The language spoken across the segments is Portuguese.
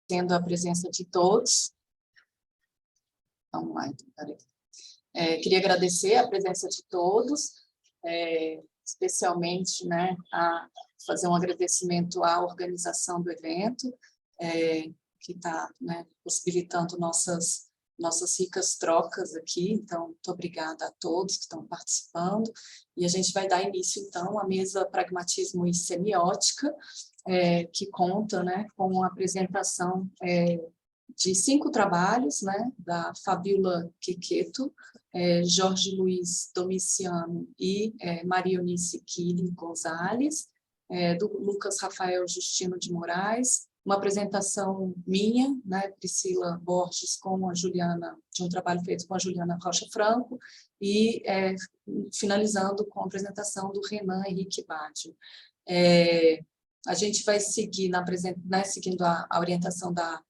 tendo a presença de todos. Vamos lá, então, peraí. Queria agradecer a presença de todos, especialmente, né, fazer um agradecimento à organização do evento, que está, né, possibilitando nossas ricas trocas aqui. Então, muito obrigada a todos que estão participando. E a gente vai dar início, então, à mesa Pragmatismo e Semiótica, que conta, né, com a apresentação de 5 trabalhos, né, da Fabíola Quequeto, Jorge Luiz Domiciano e Maria Eunice Quili Gonzalez, do Lucas Rafael Justino de Moraes, uma apresentação minha, né, Priscila Borges, com a Juliana, de um trabalho feito com a Juliana Rocha Franco, e finalizando com a apresentação do Renan Henrique Baggio. A gente vai seguir, né, seguindo a orientação da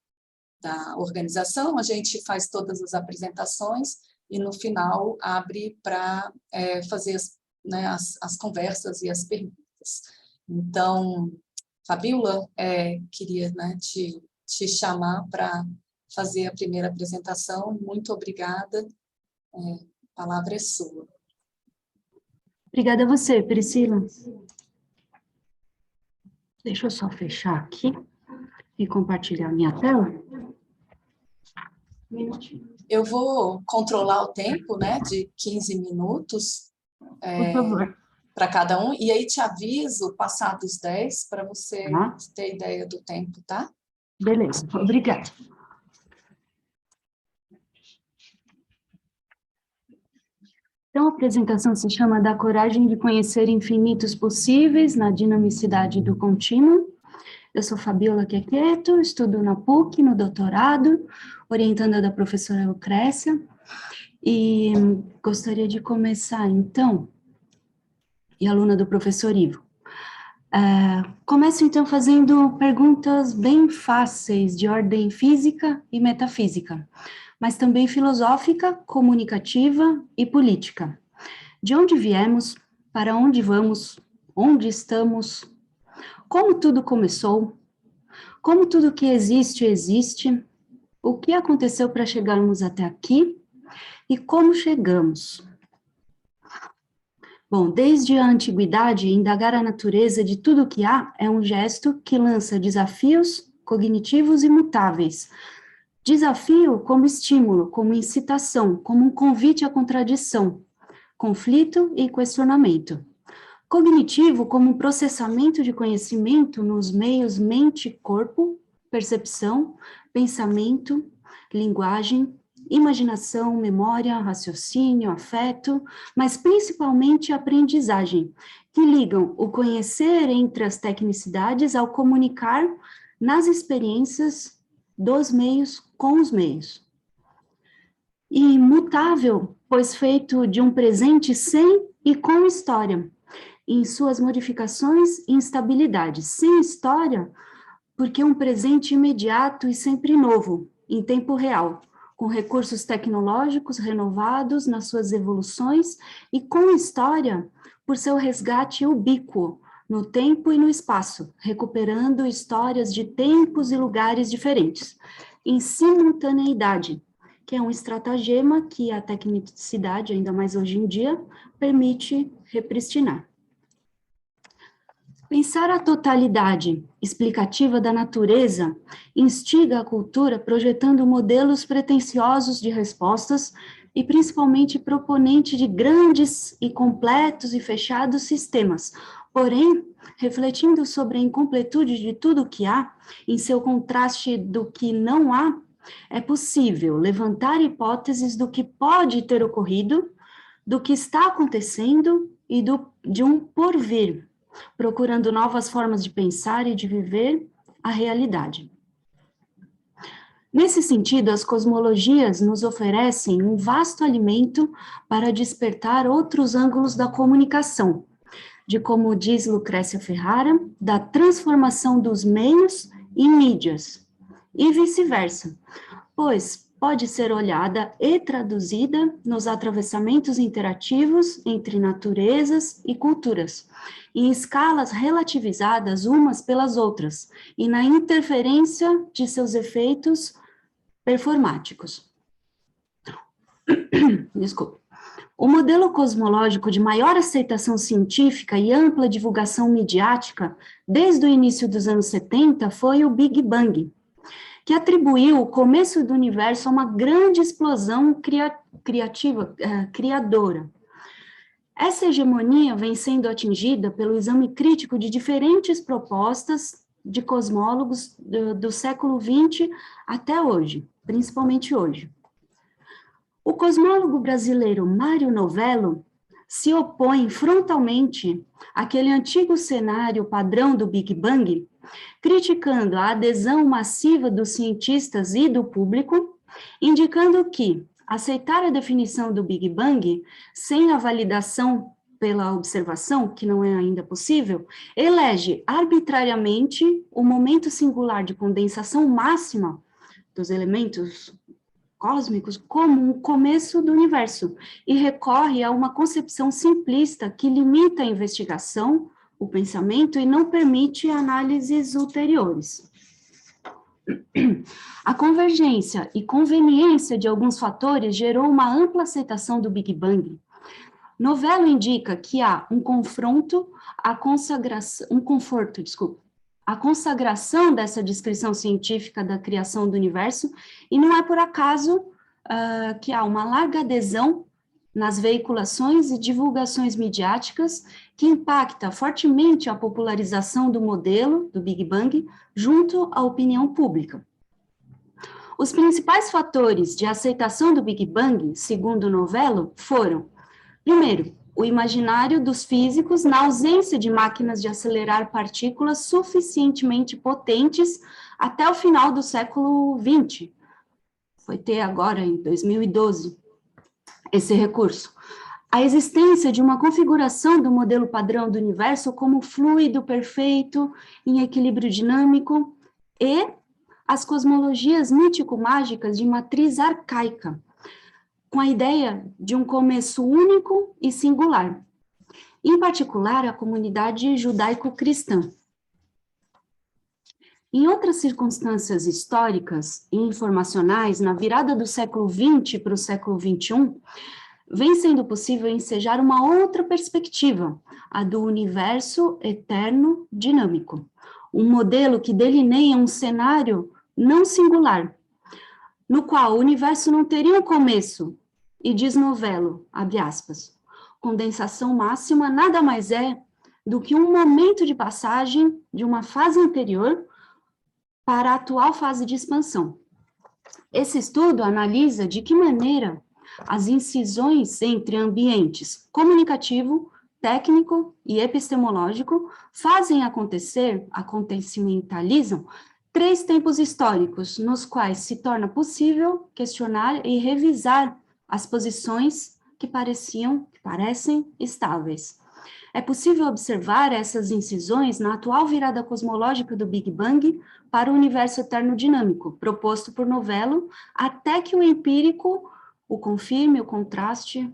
organização, a gente faz todas as apresentações e, no final, abre para fazer as conversas e as perguntas. Então, Fabíola, queria, né, te chamar para fazer a primeira apresentação. Muito obrigada. A palavra é sua. Obrigada a você, Priscila. Deixa eu só fechar aqui e compartilhar minha tela. Um minutinho. Eu vou controlar o tempo, né, de 15 minutos. Por favor. Para cada um, e aí te aviso, passados 10, para você ter ideia do tempo, tá? Beleza, obrigada. Então, a apresentação se chama Da Coragem de Conhecer Infinitos Possíveis na Dinamicidade do Contínuo. Eu sou Fabíola Quequeto, estudo na PUC, no doutorado, orientanda da professora Lucrécia, e gostaria de começar, então, e aluna do professor Ivo. Começo, então, fazendo perguntas bem fáceis de ordem física e metafísica, mas também filosófica, comunicativa e política. De onde viemos? Para onde vamos? Onde estamos? Como tudo começou? Como tudo que existe, existe? O que aconteceu para chegarmos até aqui? E como chegamos? Bom, desde a antiguidade, indagar a natureza de tudo o que há é um gesto que lança desafios cognitivos imutáveis. Desafio como estímulo, como incitação, como um convite à contradição, conflito e questionamento. Cognitivo como um processamento de conhecimento nos meios mente-corpo, percepção, pensamento, linguagem, imaginação, memória, raciocínio, afeto, mas principalmente aprendizagem, que ligam o conhecer entre as tecnicidades ao comunicar nas experiências dos meios com os meios. E imutável, pois feito de um presente sem e com história, em suas modificações e instabilidades. Sem história, porque um presente imediato e sempre novo, em tempo real, com recursos tecnológicos renovados nas suas evoluções e com história por seu resgate ubíquo no tempo e no espaço, recuperando histórias de tempos e lugares diferentes, em simultaneidade, que é um estratagema que a tecnicidade, ainda mais hoje em dia, permite repristinar. Pensar a totalidade explicativa da natureza instiga a cultura projetando modelos pretensiosos de respostas e principalmente proponente de grandes e completos e fechados sistemas, porém, refletindo sobre a incompletude de tudo o que há, em seu contraste do que não há, é possível levantar hipóteses do que pode ter ocorrido, do que está acontecendo e de um porvir, procurando novas formas de pensar e de viver a realidade. Nesse sentido, as cosmologias nos oferecem um vasto alimento para despertar outros ângulos da comunicação, de como diz Lucrécia Ferrara, da transformação dos meios em mídias, e vice-versa, pois, pode ser olhada e traduzida nos atravessamentos interativos entre naturezas e culturas, em escalas relativizadas umas pelas outras, e na interferência de seus efeitos performáticos. Desculpe. O modelo cosmológico de maior aceitação científica e ampla divulgação midiática, desde o início dos anos 70, foi o Big Bang, que atribuiu o começo do universo a uma grande explosão criadora. Essa hegemonia vem sendo atingida pelo exame crítico de diferentes propostas de cosmólogos do século XX até hoje, principalmente hoje. O cosmólogo brasileiro Mário Novello se opõe frontalmente àquele antigo cenário padrão do Big Bang, criticando a adesão massiva dos cientistas e do público, indicando que aceitar a definição do Big Bang sem a validação pela observação, que não é ainda possível, elege arbitrariamente o momento singular de condensação máxima dos elementos cósmicos como o começo do universo e recorre a uma concepção simplista que limita a investigação, o pensamento e não permite análises ulteriores. A convergência e conveniência de alguns fatores gerou uma ampla aceitação do Big Bang. Novello indica que há um conforto, a consagração dessa descrição científica da criação do universo, e não é por acaso que há uma larga adesão nas veiculações e divulgações midiáticas que impacta fortemente a popularização do modelo do Big Bang junto à opinião pública. Os principais fatores de aceitação do Big Bang, segundo Novello, foram, primeiro, o imaginário dos físicos na ausência de máquinas de acelerar partículas suficientemente potentes até o final do século XX. Foi ter agora, em 2012, esse recurso. A existência de uma configuração do modelo padrão do universo como fluido perfeito, em equilíbrio dinâmico, e as cosmologias mítico-mágicas de matriz arcaica, com a ideia de um começo único e singular, em particular a comunidade judaico-cristã. Em outras circunstâncias históricas e informacionais, na virada do século XX para o século XXI, vem sendo possível ensejar uma outra perspectiva, a do universo eterno dinâmico, um modelo que delineia um cenário não singular, no qual o universo não teria um começo, e diz Novello, abre aspas, condensação máxima nada mais é do que um momento de passagem de uma fase anterior para a atual fase de expansão. Esse estudo analisa de que maneira as incisões entre ambientes comunicativo, técnico e epistemológico fazem acontecimentalizam, 3 tempos históricos, nos quais se torna possível questionar e revisar as posições que parecem estáveis. É possível observar essas incisões na atual virada cosmológica do Big Bang para o universo eterno dinâmico, proposto por Novello, até que o empírico o confirme, o contraste.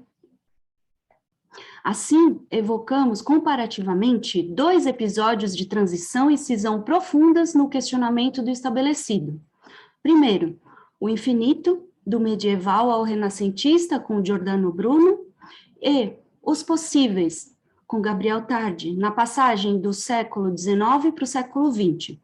Assim, evocamos comparativamente 2 episódios de transição e cisão profundas no questionamento do estabelecido. Primeiro, o infinito, do medieval ao renascentista, com Giordano Bruno, e os possíveis, com Gabriel Tardi, na passagem do século XIX para o século XX.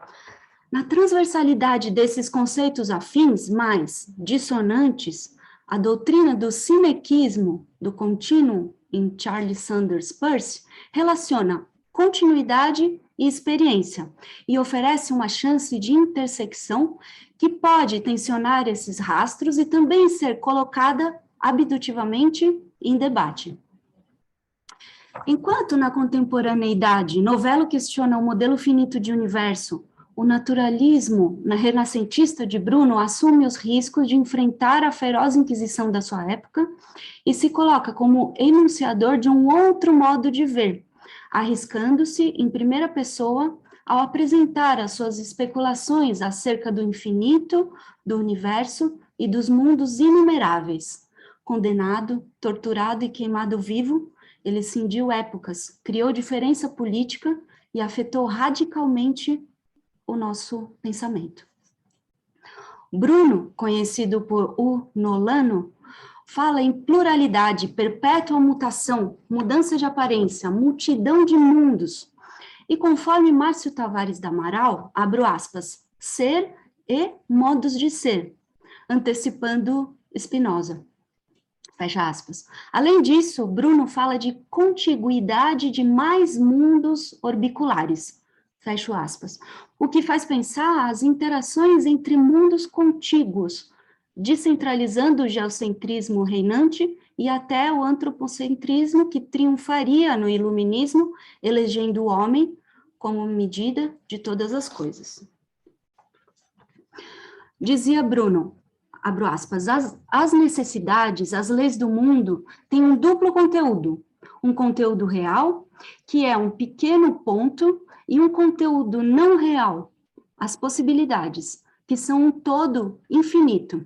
Na transversalidade desses conceitos afins, mas dissonantes, a doutrina do sinequismo, do contínuo, em Charles Sanders Peirce, relaciona continuidade e experiência, e oferece uma chance de intersecção que pode tensionar esses rastros e também ser colocada abdutivamente em debate. Enquanto na contemporaneidade, Novello questiona o modelo finito de universo, o naturalismo renascentista de Bruno assume os riscos de enfrentar a feroz inquisição da sua época e se coloca como enunciador de um outro modo de ver, arriscando-se em primeira pessoa ao apresentar as suas especulações acerca do infinito, do universo e dos mundos inumeráveis. Condenado, torturado e queimado vivo, ele cindiu épocas, criou diferença política e afetou radicalmente o nosso pensamento. Bruno, conhecido por O Nolano, fala em pluralidade, perpétua mutação, mudança de aparência, multidão de mundos. E conforme Márcio Tavares do Amaral, abro aspas, ser e modos de ser, antecipando Spinoza. Fecha aspas. Além disso, Bruno fala de contiguidade de mais mundos orbiculares. Fecho aspas. O que faz pensar as interações entre mundos contíguos, descentralizando o geocentrismo reinante e até o antropocentrismo que triunfaria no iluminismo, elegendo o homem como medida de todas as coisas. Dizia Bruno, abro aspas, as necessidades, as leis do mundo têm um duplo conteúdo. Um conteúdo real, que é um pequeno ponto, e um conteúdo não real, as possibilidades, que são um todo infinito.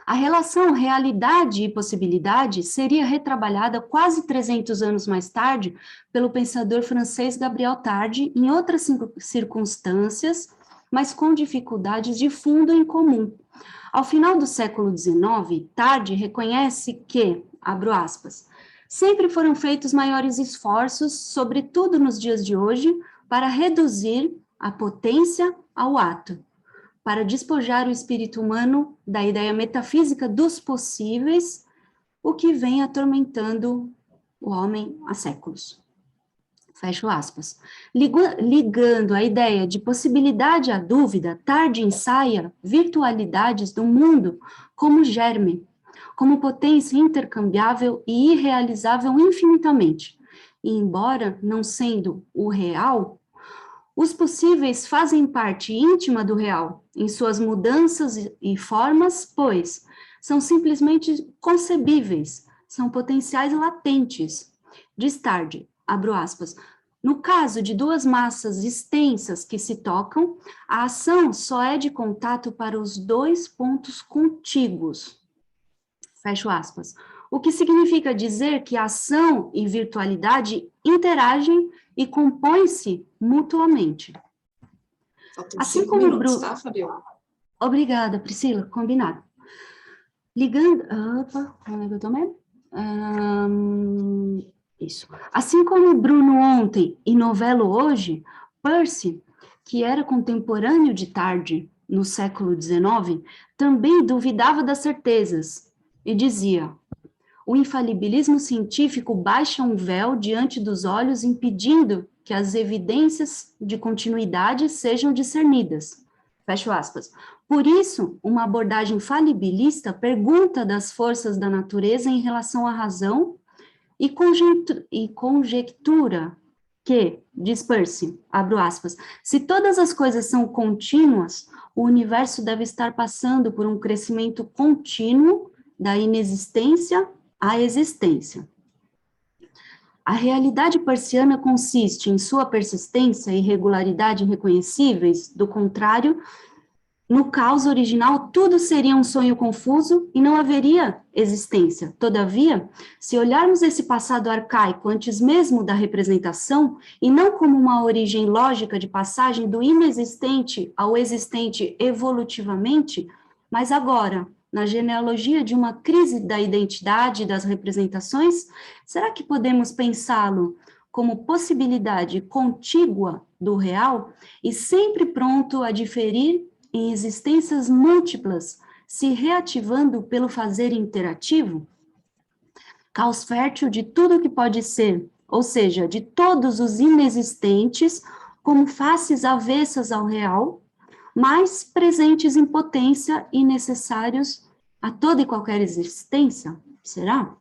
A relação realidade e possibilidade seria retrabalhada quase 300 anos mais tarde pelo pensador francês Gabriel Tarde, em outras circunstâncias, mas com dificuldades de fundo em comum. Ao final do século XIX, Tarde reconhece que, abro aspas, sempre foram feitos maiores esforços, sobretudo nos dias de hoje, para reduzir a potência ao ato, para despojar o espírito humano da ideia metafísica dos possíveis, o que vem atormentando o homem há séculos. Fecho aspas. Ligando a ideia de possibilidade à dúvida, Tarde ensaia virtualidades do mundo como germe, como potência intercambiável e irrealizável infinitamente. E embora não sendo o real, os possíveis fazem parte íntima do real, em suas mudanças e formas, pois são simplesmente concebíveis, são potenciais latentes. Diz Tarde, abro aspas, no caso de duas massas extensas que se tocam, a ação só é de contato para os dois pontos contíguos. Fecho aspas. O que significa dizer que ação e virtualidade interagem e compõem-se mutuamente. Assim como minutos, tá, Fabiola? Obrigada, Priscila, combinado. Ligando... Opa, onde é que eu tô mesmo? Isso. Assim como Bruno ontem e Novello hoje, Percy, que era contemporâneo de Tarde no século XIX, também duvidava das certezas e dizia: o infalibilismo científico baixa um véu diante dos olhos, impedindo que as evidências de continuidade sejam discernidas. Fecho aspas. Por isso, uma abordagem falibilista pergunta das forças da natureza em relação à razão e conjectura que, diz Percy, abro aspas, se todas as coisas são contínuas, o universo deve estar passando por um crescimento contínuo da inexistência à existência. A realidade persiana consiste em sua persistência e regularidade irreconhecíveis, do contrário, no caos original, tudo seria um sonho confuso e não haveria existência. Todavia, se olharmos esse passado arcaico antes mesmo da representação, e não como uma origem lógica de passagem do inexistente ao existente evolutivamente, mas agora, na genealogia de uma crise da identidade das representações, será que podemos pensá-lo como possibilidade contígua do real e sempre pronto a diferir em existências múltiplas, se reativando pelo fazer interativo? Caos fértil de tudo que pode ser, ou seja, de todos os inexistentes, como faces avessas ao real, mas presentes em potência e necessários a toda e qualquer existência? Será?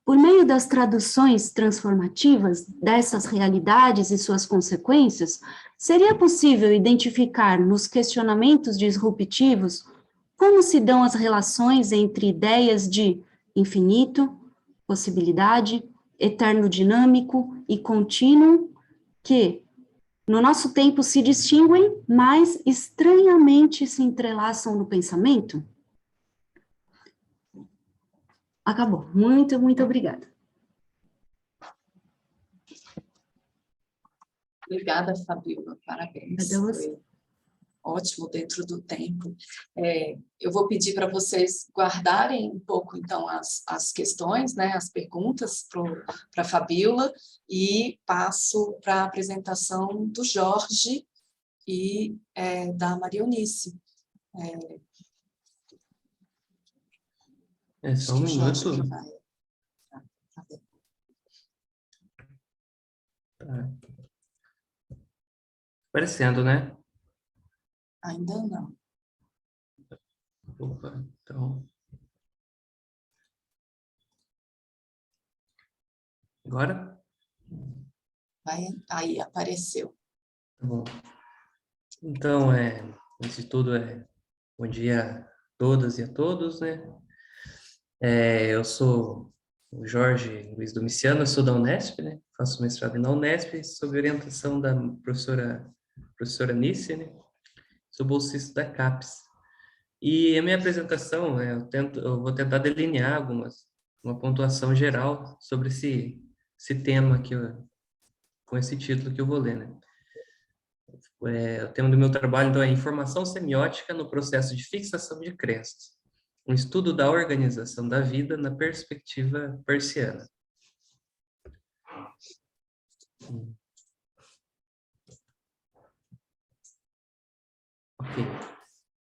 Por meio das traduções transformativas dessas realidades e suas consequências, seria possível identificar nos questionamentos disruptivos como se dão as relações entre ideias de infinito, possibilidade, eterno dinâmico e contínuo que, no nosso tempo se distinguem, mas estranhamente se entrelaçam no pensamento? Acabou. Muito, muito obrigada. Obrigada, Fabíola, Até parabéns. você. Foi ótimo dentro do tempo. Eu vou pedir para vocês guardarem um pouco, então, as questões, né, as perguntas para a Fabíola, e passo para a apresentação do Jorge e da Maria Eunice. Só Acho um que o Jorge que minuto. vai. Tá aparecendo, né? Ainda não. Opa, então. Agora? Aí, apareceu. Tá bom. Então, antes de tudo, bom dia a todas e a todos, né? Eu sou o Jorge Luiz Domiciano, eu sou da Unesp, né? Faço mestrado na Unesp, sob orientação da professora Nícia, né? Sou bolsista da CAPES. E a minha apresentação, eu vou tentar delinear uma pontuação geral sobre esse tema com esse título que eu vou ler, né? O tema do meu trabalho, então, é Informação Semiótica no Processo de Fixação de Crenças, um estudo da organização da vida na perspectiva persiana. Ok.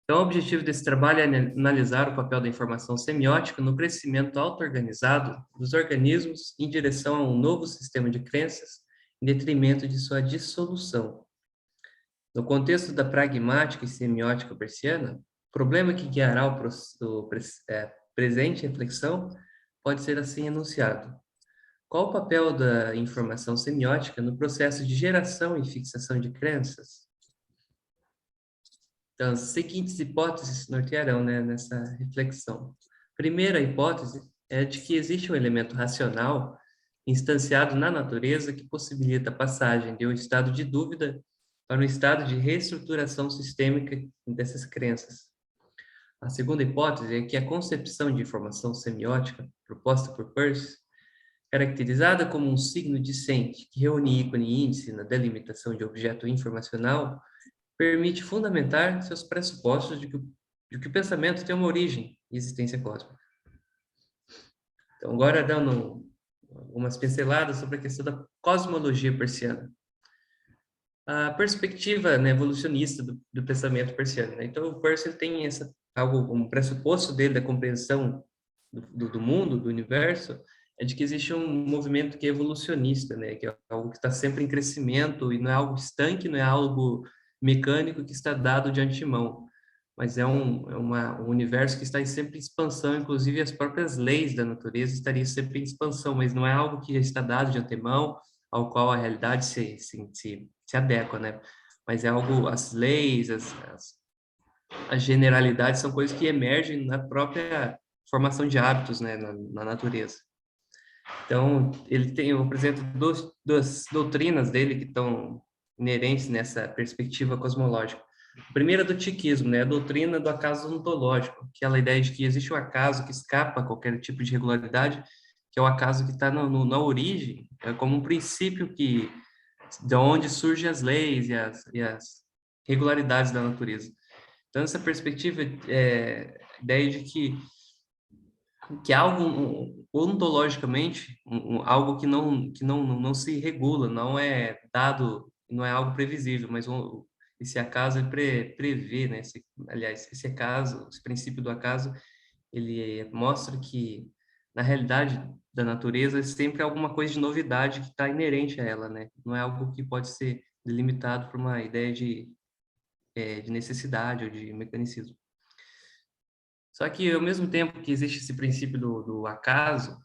Então, o objetivo desse trabalho é analisar o papel da informação semiótica no crescimento auto-organizado dos organismos em direção a um novo sistema de crenças, em detrimento de sua dissolução. No contexto da pragmática e semiótica persiana, o problema que guiará presente reflexão pode ser assim enunciado. Qual o papel da informação semiótica no processo de geração e fixação de crenças? Então, as seguintes hipóteses nortearão, né, nessa reflexão. Primeira hipótese é de que existe um elemento racional instanciado na natureza que possibilita a passagem de um estado de dúvida para um estado de reestruturação sistêmica dessas crenças. A segunda hipótese é que a concepção de informação semiótica proposta por Peirce, caracterizada como um signo discente que reúne ícone e índice na delimitação de objeto informacional, permite fundamentar seus pressupostos de que o pensamento tem uma origem e existência cósmica. Então, agora dando umas pinceladas sobre a questão da cosmologia persiana. A perspectiva, né, evolucionista do pensamento persiano, né? Então, o Peirce tem um pressuposto dele da compreensão do mundo, do universo, é de que existe um movimento que é evolucionista, né? Que é algo que está sempre em crescimento e não é algo estanque, não é algo mecânico que está dado de antemão, mas é um universo que está sempre em expansão, inclusive as próprias leis da natureza estariam sempre em expansão, mas não é algo que está dado de antemão, ao qual a realidade se adequa, né? Mas é algo, as leis, as generalidades são coisas que emergem na própria formação de hábitos, né, na natureza. Então, eu apresento duas doutrinas dele que estão inerentes nessa perspectiva cosmológica. A primeira é do tiquismo, né, a doutrina do acaso ontológico, que é a ideia de que existe um acaso que escapa a qualquer tipo de regularidade, que é o acaso que está na origem, é como um princípio de onde surgem as leis e as regularidades da natureza. Então, essa perspectiva a ideia de que algo ontologicamente, algo que não se regula, não é dado, não é algo previsível, mas esse acaso ele prevê, né? Aliás, esse acaso, esse princípio do acaso, ele mostra que na realidade da natureza é sempre alguma coisa de novidade que está inerente a ela, né? Não é algo que pode ser delimitado por uma ideia de necessidade ou de mecanicismo. Só que, ao mesmo tempo que existe esse princípio do acaso,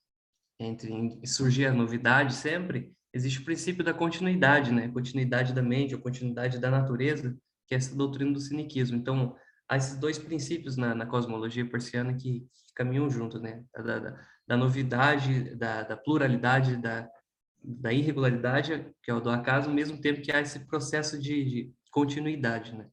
entre surgir a novidade sempre, existe o princípio da continuidade, né? Continuidade da mente ou continuidade da natureza, que é essa doutrina do siniquismo. Então, há esses dois princípios na cosmologia persiana que caminham juntos, né? Da novidade, da pluralidade, da irregularidade, que é o do acaso, ao mesmo tempo que há esse processo de continuidade, né?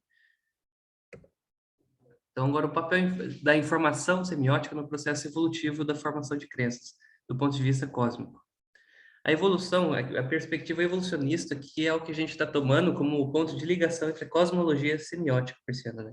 Então, agora o papel da informação semiótica no processo evolutivo da formação de crenças, do ponto de vista cósmico. A evolução, a perspectiva evolucionista, que é o que a gente está tomando como ponto de ligação entre a cosmologia e a semiótica persiana,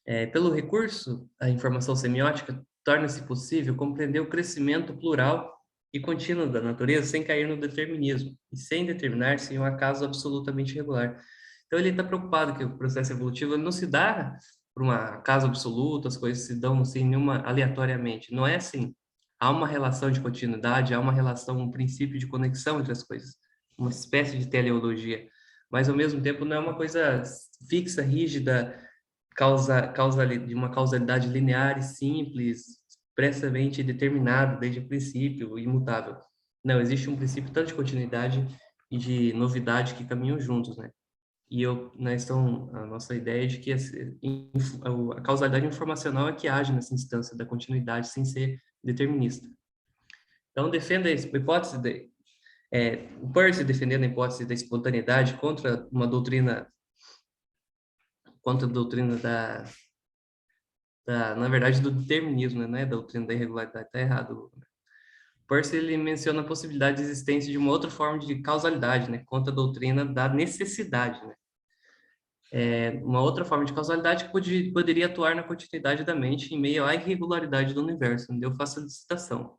né? Pelo recurso, a informação semiótica torna-se possível compreender o crescimento plural e contínuo da natureza sem cair no determinismo e sem determinar-se em um acaso absolutamente regular. Então, ele está preocupado que o processo evolutivo não se dá por um acaso absoluto, as coisas se dão assim, nenhuma aleatoriamente. Não é assim. Há uma relação de continuidade, há uma relação, um princípio de conexão entre as coisas, uma espécie de teleologia. Mas, ao mesmo tempo, não é uma coisa fixa, rígida, de uma causalidade linear e simples, expressamente determinada desde o princípio, imutável. Não, existe um princípio tanto de continuidade e de novidade que caminham juntos, né? E a nossa ideia é de que a causalidade informacional é que age nessa instância da continuidade sem ser determinista. Então, defenda a hipótese o Peirce defendendo a hipótese da espontaneidade contra a doutrina na verdade, do determinismo, né? Não é da doutrina da irregularidade, está errado. Peirce, ele menciona a possibilidade de existência de uma outra forma de causalidade, né? Contra a doutrina da necessidade, né? Uma outra forma de causalidade que poderia atuar na continuidade da mente em meio à irregularidade do universo. Eu faço a citação.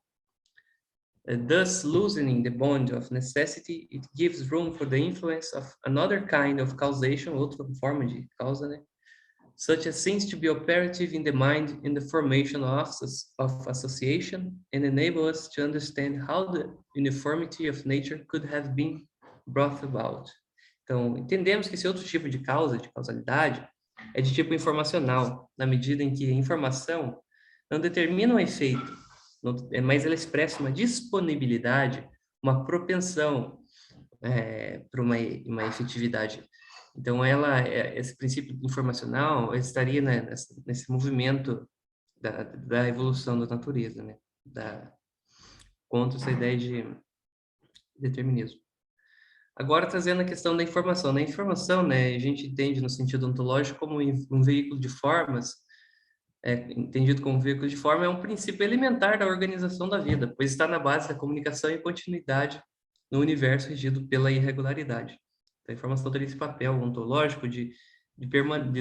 Thus, loosening the bond of necessity, it gives room for the influence of another kind of causation, outra forma de causa, né? Such as seems to be operative in the mind in the formation of association and enable us to understand how the uniformity of nature could have been brought about. Então, entendemos que esse outro tipo de causalidade, é de tipo informacional, na medida em que a informação não determina um efeito, mas ela expressa uma disponibilidade, uma propensão para uma efetividade. Então, esse princípio informacional estaria, né, nesse movimento da evolução da natureza, né, contra essa ideia de determinismo. Agora, trazendo a questão da informação. Na informação, né, a gente entende no sentido ontológico como um veículo de formas, entendido como veículo de forma, é um princípio elementar da organização da vida, pois está na base da comunicação e continuidade no universo regido pela irregularidade. A informação tem esse papel ontológico de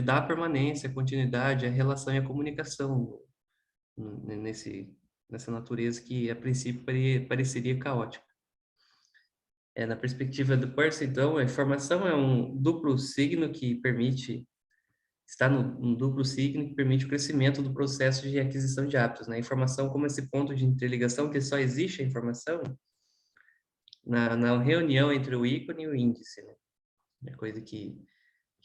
dar permanência, continuidade, a relação e a comunicação nessa natureza que, a princípio, pareceria caótica. Na perspectiva do Peirce, então, a informação é um duplo signo que permite um duplo signo que permite o crescimento do processo de aquisição de hábitos, né? A informação como esse ponto de interligação que só existe a informação na reunião entre o ícone e o índice, né? É coisa que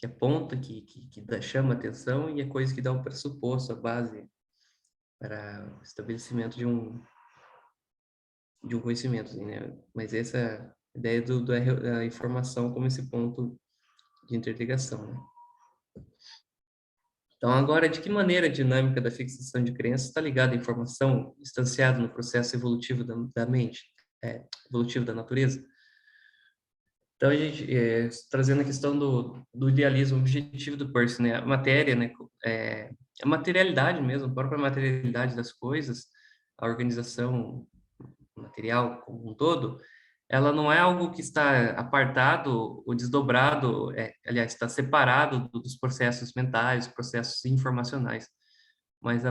aponta, que chama atenção, e é coisa que dá o pressuposto, a base para o estabelecimento de um conhecimento, né? Mas essa ideia da informação como esse ponto de interligação, né? Então, agora, de que maneira a dinâmica da fixação de crenças está ligada à informação instanciada no processo evolutivo da mente, evolutivo da natureza? Então, a gente, trazendo a questão do idealismo objetivo do Peirce, né? A matéria, né? A materialidade mesmo, a própria materialidade das coisas, a organização material como um todo, ela não é algo que está apartado ou desdobrado, aliás, está separado dos processos mentais, processos informacionais. Mas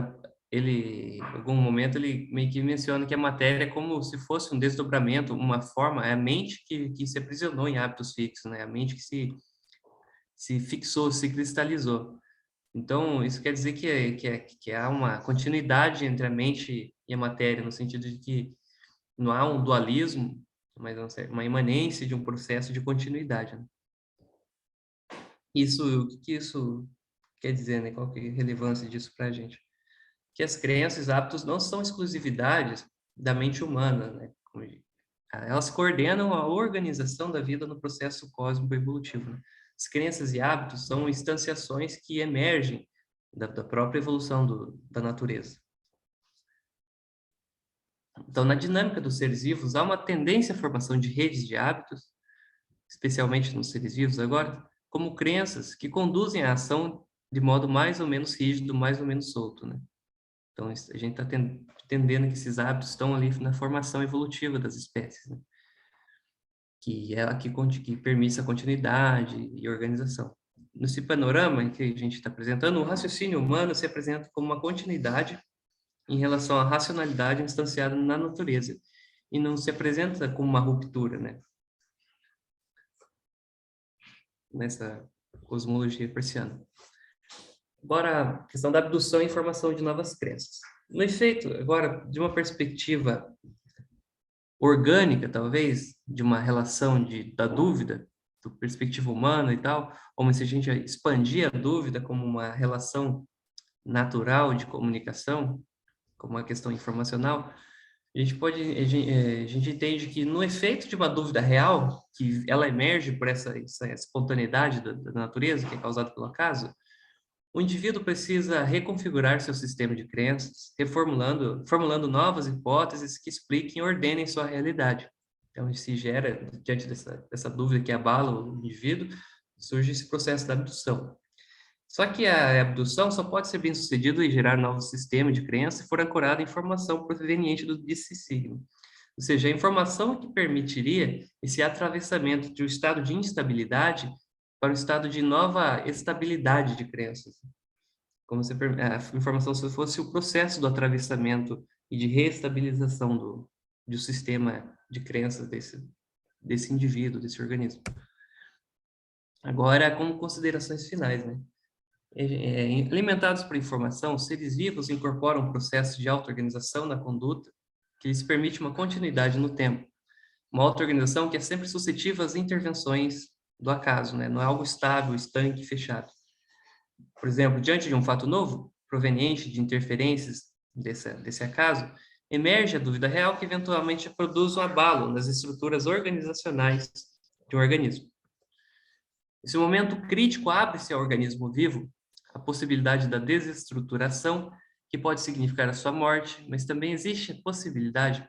em algum momento, ele meio que menciona que a matéria é como se fosse um desdobramento, uma forma, é a mente que se aprisionou em hábitos fixos, né? A mente que se fixou, se cristalizou. Então, isso quer dizer que há uma continuidade entre a mente e a matéria, no sentido de que não há um dualismo, mas uma imanência de um processo de continuidade, né? O que isso quer dizer, né? Qual que é a relevância disso para a gente? Que as crenças e hábitos não são exclusividades da mente humana, né? Elas coordenam a organização da vida no processo cósmico evolutivo, né? As crenças e hábitos são instanciações que emergem da própria evolução da natureza. Então, na dinâmica dos seres vivos, há uma tendência à formação de redes de hábitos, especialmente nos seres vivos agora, como crenças que conduzem a ação de modo mais ou menos rígido, mais ou menos solto, né? Então, a gente está entendendo que esses hábitos estão ali na formação evolutiva das espécies, né? Que é a que permite a continuidade e organização. Nesse panorama em que a gente está apresentando, o raciocínio humano se apresenta como uma continuidade em relação à racionalidade instanciada na natureza, e não se apresenta como uma ruptura, né? Nessa cosmologia persiana. Agora, a questão da abdução e formação de novas crenças. No efeito, agora, de uma perspectiva orgânica, talvez, de uma relação da dúvida, do perspectiva humana e tal, ou se a gente expandir a dúvida como uma relação natural de comunicação, como uma questão informacional, a gente entende que no efeito de uma dúvida real, que ela emerge por essa espontaneidade da natureza, que é causada pelo acaso, o indivíduo precisa reconfigurar seu sistema de crenças, formulando novas hipóteses que expliquem e ordenem sua realidade. Então, se gera, diante dessa dúvida que abala o indivíduo, surge esse processo da abdução. Só que a abdução só pode ser bem-sucedida e gerar novo sistema de crença se for ancorada em informação proveniente desse signo. Ou seja, a informação que permitiria esse atravessamento de um estado de instabilidade para um estado de nova estabilidade de crenças. Como se a informação se fosse o processo do atravessamento e de reestabilização do sistema de crenças desse indivíduo, desse organismo. Agora, como considerações finais, né? Alimentados por informação, os seres vivos incorporam um processo de auto-organização na conduta que lhes permite uma continuidade no tempo. Uma auto-organização que é sempre suscetível às intervenções do acaso, né? Não é algo estável, estanque, fechado. Por exemplo, diante de um fato novo, proveniente de interferências desse acaso, emerge a dúvida real que eventualmente produz um abalo nas estruturas organizacionais de um organismo. Nesse momento crítico, abre-se ao organismo vivo a possibilidade da desestruturação, que pode significar a sua morte, mas também existe a possibilidade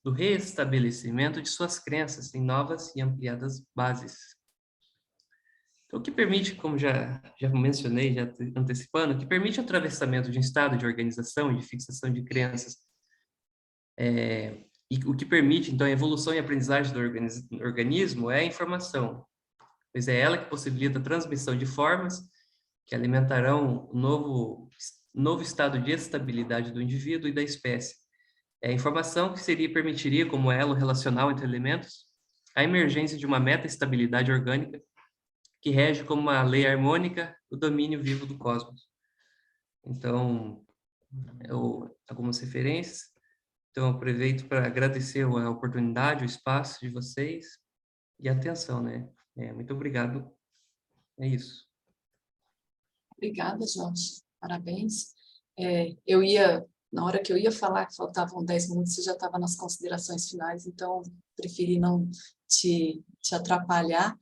do reestabelecimento de suas crenças em novas e ampliadas bases. Então, o que permite, como já mencionei, já antecipando, que permite o atravessamento de um estado de organização e de fixação de crenças, e o que permite, então, a evolução e aprendizagem do organismo é a informação, pois é ela que possibilita a transmissão de formas que alimentarão o novo estado de estabilidade do indivíduo e da espécie. É a informação que permitiria, como elo relacional entre elementos, a emergência de uma meta-estabilidade orgânica que rege como uma lei harmônica o domínio vivo do cosmos. Então, algumas referências. Então, eu aproveito para agradecer a oportunidade, o espaço de vocês e a atenção, né? Muito obrigado. É isso. Obrigada, Jorge. Parabéns. Na hora que eu ia falar que faltavam 10 minutos, você já estava nas considerações finais, então preferi não te atrapalhar.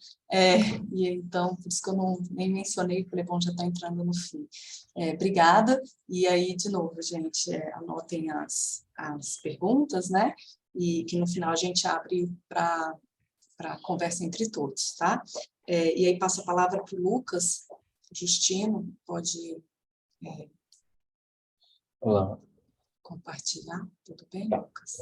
E então, por isso que eu nem mencionei, falei, bom, já está entrando no fim. Obrigada. E aí, de novo, gente, anotem as perguntas, né? E que no final a gente abre para conversa entre todos, tá? E aí passo a palavra para o Lucas Justino, pode Olá. compartilhar, tudo bem, Tá. Lucas?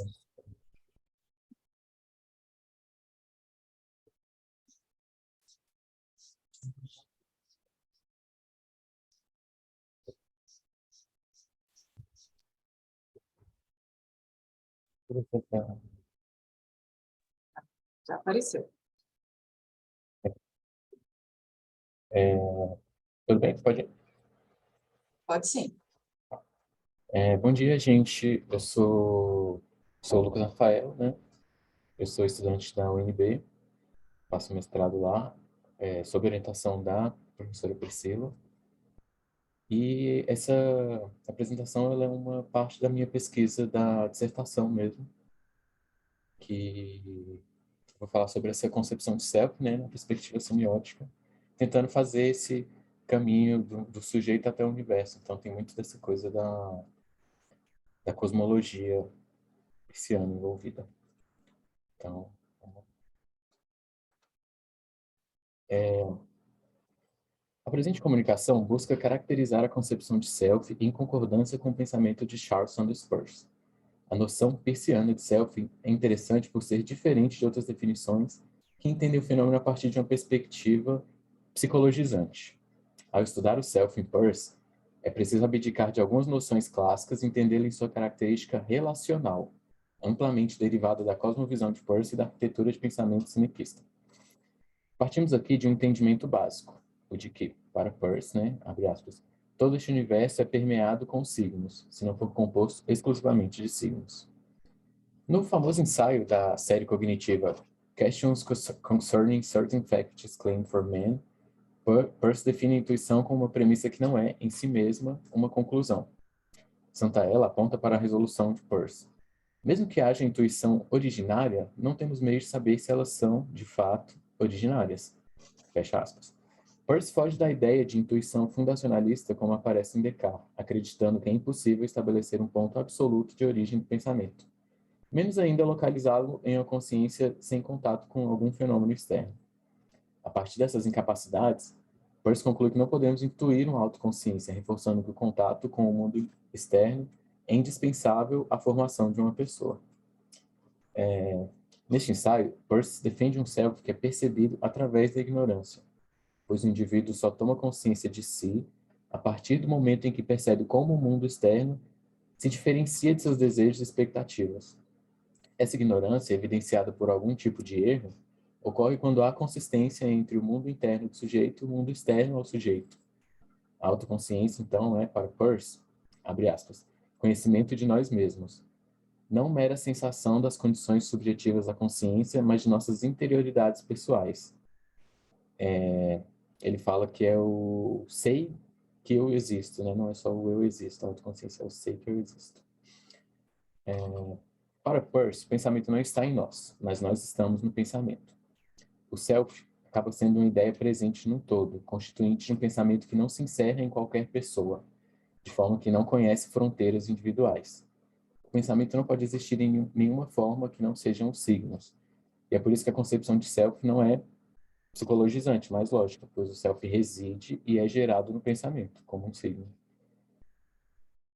Já apareceu. Tudo bem? Pode? Pode sim. Bom dia, gente. Eu sou o Lucas Rafael, né? Eu sou estudante da UNB, faço mestrado lá, sob orientação da professora Priscila. E essa apresentação ela é uma parte da minha pesquisa da dissertação mesmo, que eu vou falar sobre essa concepção de self, né, na perspectiva semiótica, tentando fazer esse caminho do sujeito até o universo. Então, tem muito dessa coisa da cosmologia pisciana envolvida. Então, a presente comunicação busca caracterizar a concepção de self em concordância com o pensamento de Charles Sanders Peirce. A noção peirciana de self é interessante por ser diferente de outras definições que entendem o fenômeno a partir de uma perspectiva psicologizante. Ao estudar o self em Peirce, é preciso abdicar de algumas noções clássicas e entendê-lo em sua característica relacional, amplamente derivada da cosmovisão de Peirce e da arquitetura de pensamento sinequista. Partimos aqui de um entendimento básico, o de que, para Peirce, né, abre aspas, todo este universo é permeado com signos, se não for composto exclusivamente de signos. No famoso ensaio da série cognitiva Questions Concerning Certain Facts Claimed for Man, Peirce define a intuição como uma premissa que não é, em si mesma, uma conclusão. Santaella aponta para a resolução de Peirce. Mesmo que haja intuição originária, não temos meios de saber se elas são, de fato, originárias. Fecha aspas. Peirce foge da ideia de intuição fundacionalista como aparece em Descartes, acreditando que é impossível estabelecer um ponto absoluto de origem do pensamento, menos ainda localizá-lo em uma consciência sem contato com algum fenômeno externo. A partir dessas incapacidades, Peirce conclui que não podemos intuir uma autoconsciência, reforçando que o contato com o mundo externo é indispensável à formação de uma pessoa. Neste ensaio, Peirce defende um self que é percebido através da ignorância, pois o indivíduo só toma consciência de si a partir do momento em que percebe como o mundo externo se diferencia de seus desejos e expectativas. Essa ignorância, evidenciada por algum tipo de erro, ocorre quando há consistência entre o mundo interno do sujeito e o mundo externo ao sujeito. A autoconsciência, então, é, para Peirce, abre aspas, conhecimento de nós mesmos, não mera sensação das condições subjetivas da consciência, mas de nossas interioridades pessoais. Ele fala que é o sei que eu existo, né? Não é só o eu existo, a autoconsciência é o sei que eu existo. Para Peirce, o pensamento não está em nós, mas nós estamos no pensamento. O self acaba sendo uma ideia presente no todo, constituinte de um pensamento que não se encerra em qualquer pessoa, de forma que não conhece fronteiras individuais. O pensamento não pode existir em nenhuma forma que não sejam os signos. E é por isso que a concepção de self não é psicologizante, mas lógica, pois o self reside e é gerado no pensamento, como um signo.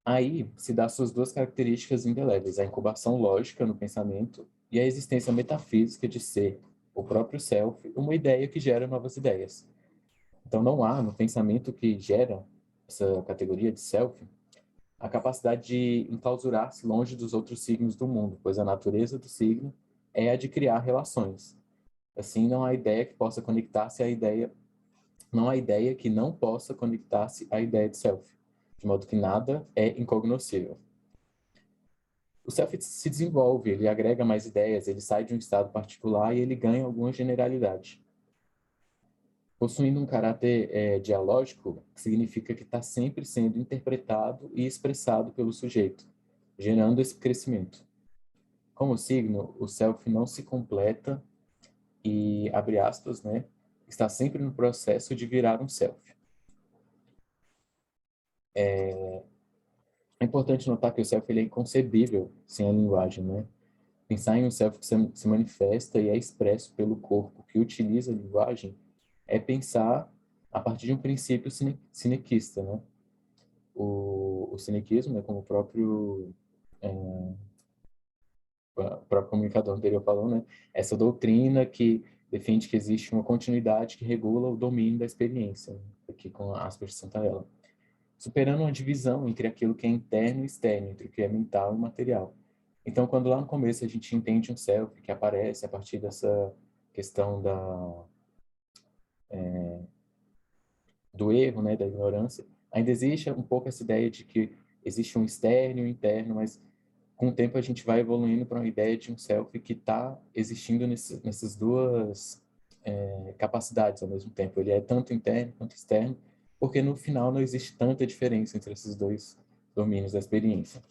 Aí se dá suas duas características indeléveis, a incubação lógica no pensamento e a existência metafísica de ser, o próprio self, uma ideia que gera novas ideias. Então não há no pensamento que gera essa categoria de self a capacidade de enclausurar-se longe dos outros signos do mundo, pois a natureza do signo é a de criar relações. Assim, não há ideia que possa conectar-se à ideia, não há ideia que não possa conectar-se à ideia de self, de modo que nada é incognoscível. O self se desenvolve, ele agrega mais ideias, ele sai de um estado particular e ele ganha alguma generalidade. Possuindo um caráter dialógico, que significa que está sempre sendo interpretado e expressado pelo sujeito, gerando esse crescimento. Como signo, o self não se completa e, abre aspas, né, está sempre no processo de virar um self. É importante notar que o self ele é inconcebível sem a linguagem, né? Pensar em um self que se manifesta e é expresso pelo corpo que utiliza a linguagem é pensar a partir de um princípio sinequista, né? O sinequismo, né, como o próprio comunicador anterior falou, né? Essa doutrina que defende que existe uma continuidade que regula o domínio da experiência, né? Aqui com aspas de Santaella, superando uma divisão entre aquilo que é interno e externo, entre o que é mental e material. Então, quando lá no começo a gente entende um self que aparece a partir dessa questão do erro, né, da ignorância, ainda existe um pouco essa ideia de que existe um externo e um interno, mas com o tempo a gente vai evoluindo para uma ideia de um self que está existindo nessas duas capacidades ao mesmo tempo. Ele é tanto interno quanto externo, porque no final não existe tanta diferença entre esses dois domínios da experiência.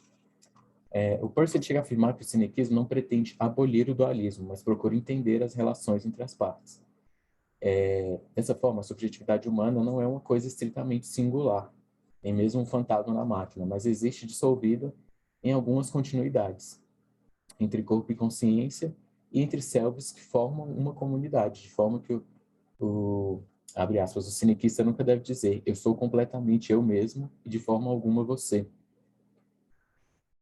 O Peirce chega a afirmar que o sinequismo não pretende abolir o dualismo, mas procura entender as relações entre as partes. Dessa forma, a subjetividade humana não é uma coisa estritamente singular, nem mesmo um fantasma na máquina, mas existe dissolvida em algumas continuidades. entre corpo e consciência, e entre selves que formam uma comunidade, de forma que abre aspas, o cinequista nunca deve dizer, eu sou completamente eu mesmo e de forma alguma você.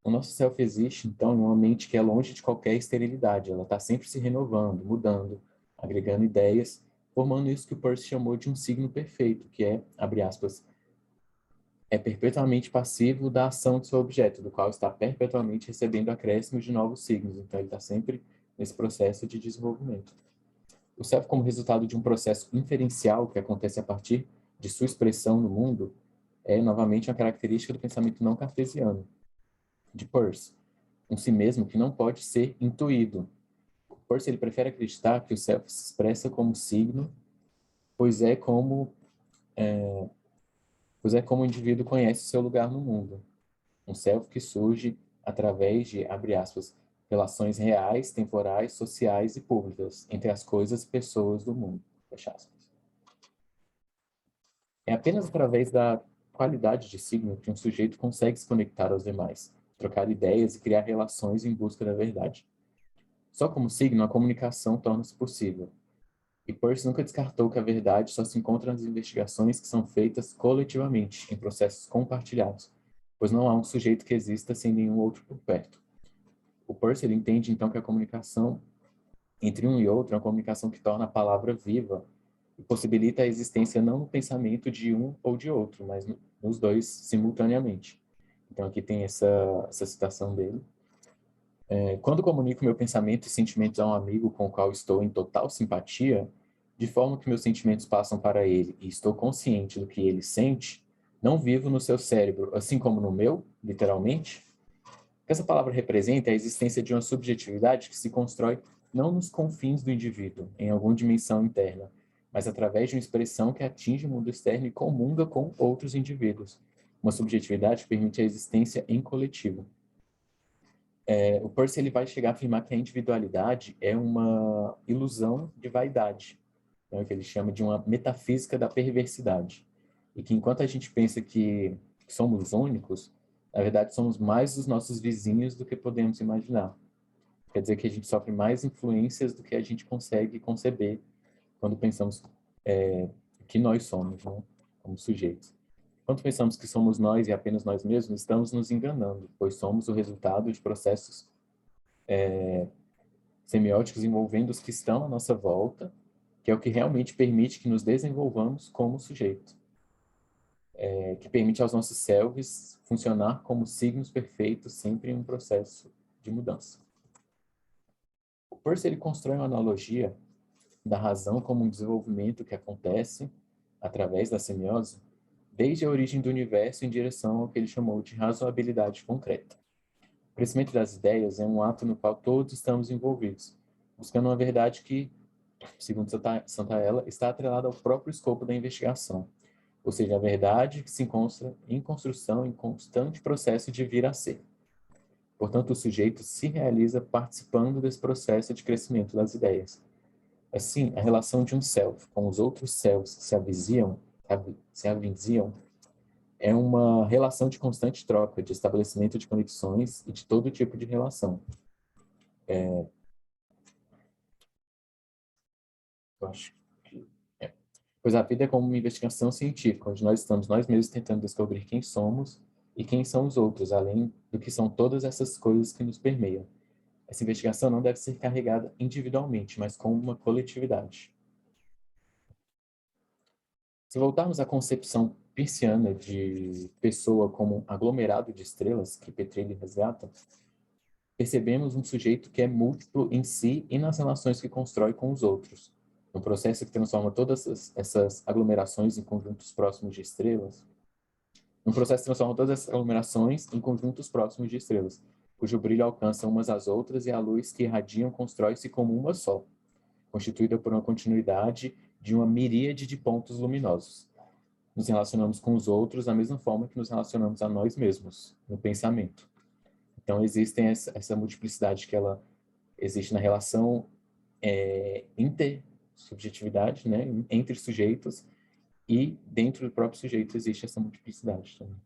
O nosso self existe, então, em uma mente que é longe de qualquer esterilidade, ela está sempre se renovando, mudando, agregando ideias, formando isso que o Peirce chamou de um signo perfeito, que é, abre aspas, é perpetuamente passivo da ação de seu objeto, do qual está perpetuamente recebendo acréscimos de novos signos. Então, ele está sempre nesse processo de desenvolvimento. O self, como resultado de um processo inferencial que acontece a partir de sua expressão no mundo, é, novamente, uma característica do pensamento não cartesiano, de Peirce, um si mesmo que não pode ser intuído. Peirce, ele prefere acreditar que o self se expressa como signo, pois é como o indivíduo conhece seu lugar no mundo. Um self que surge através de, abre aspas, relações reais, temporais, sociais e públicas entre as coisas e pessoas do mundo, fecha aspas. É apenas através da qualidade de signo que um sujeito consegue se conectar aos demais, trocar ideias e criar relações em busca da verdade. Só como signo, a comunicação torna-se possível. E Peirce nunca descartou que a verdade só se encontra nas investigações que são feitas coletivamente, em processos compartilhados, pois não há um sujeito que exista sem nenhum outro por perto. O Peirce ele entende, então, que a comunicação entre um e outro é uma comunicação que torna a palavra viva e possibilita a existência não no pensamento de um ou de outro, mas nos dois simultaneamente. Então, aqui tem essa citação dele. Quando comunico meu pensamento e sentimentos a um amigo com o qual estou em total simpatia, de forma que meus sentimentos passam para ele e estou consciente do que ele sente, não vivo no seu cérebro, assim como no meu, literalmente. O que essa palavra representa é a existência de uma subjetividade que se constrói não nos confins do indivíduo, em alguma dimensão interna, mas através de uma expressão que atinge o mundo externo e comunga com outros indivíduos. Uma subjetividade que permite a existência em coletivo. O Peirce ele vai chegar a afirmar que a individualidade é uma ilusão de vaidade, né, que ele chama de uma metafísica da perversidade. E que enquanto a gente pensa que somos únicos, na verdade somos mais os nossos vizinhos do que podemos imaginar. Quer dizer que a gente sofre mais influências do que a gente consegue conceber quando pensamos que nós somos, né, como sujeitos. Quando pensamos que somos nós e apenas nós mesmos, estamos nos enganando, pois somos o resultado de processos semióticos envolvendo os que estão à nossa volta, que é o que realmente permite que nos desenvolvamos como sujeito, que permite aos nossos selves funcionar como signos perfeitos, sempre em um processo de mudança. O Peirce ele constrói uma analogia da razão como um desenvolvimento que acontece através da semiose, desde a origem do universo em direção ao que ele chamou de razoabilidade concreta. O crescimento das ideias é um ato no qual todos estamos envolvidos, buscando uma verdade que, segundo Santaella, está atrelada ao próprio escopo da investigação, ou seja, a verdade que se encontra em construção, em constante processo de vir a ser. Portanto, o sujeito se realiza participando desse processo de crescimento das ideias. Assim, a relação de um self com os outros selves que se avizinham é uma relação de constante troca, de estabelecimento de conexões e de todo tipo de relação. Eu acho que pois a vida é como uma investigação científica, onde nós estamos nós mesmos tentando descobrir quem somos e quem são os outros, além do que são todas essas coisas que nos permeiam. Essa investigação não deve ser carregada individualmente, mas como uma coletividade. Se voltarmos à concepção peirciana de pessoa como um aglomerado de estrelas, que Petrilli resgata, percebemos um sujeito que é múltiplo em si e nas relações que constrói com os outros. Um processo que transforma todas essas aglomerações em conjuntos próximos de estrelas. Um processo que transforma todas essas aglomerações em conjuntos próximos de estrelas, cujo brilho alcança umas às outras e a luz que irradiam constrói-se como uma só, constituída por uma continuidade de uma miríade de pontos luminosos. Nos relacionamos com os outros da mesma forma que nos relacionamos a nós mesmos, no pensamento. Então, existem essa multiplicidade que ela existe na relação intersubjetividade, né, entre sujeitos, e dentro do próprio sujeito existe essa multiplicidade também.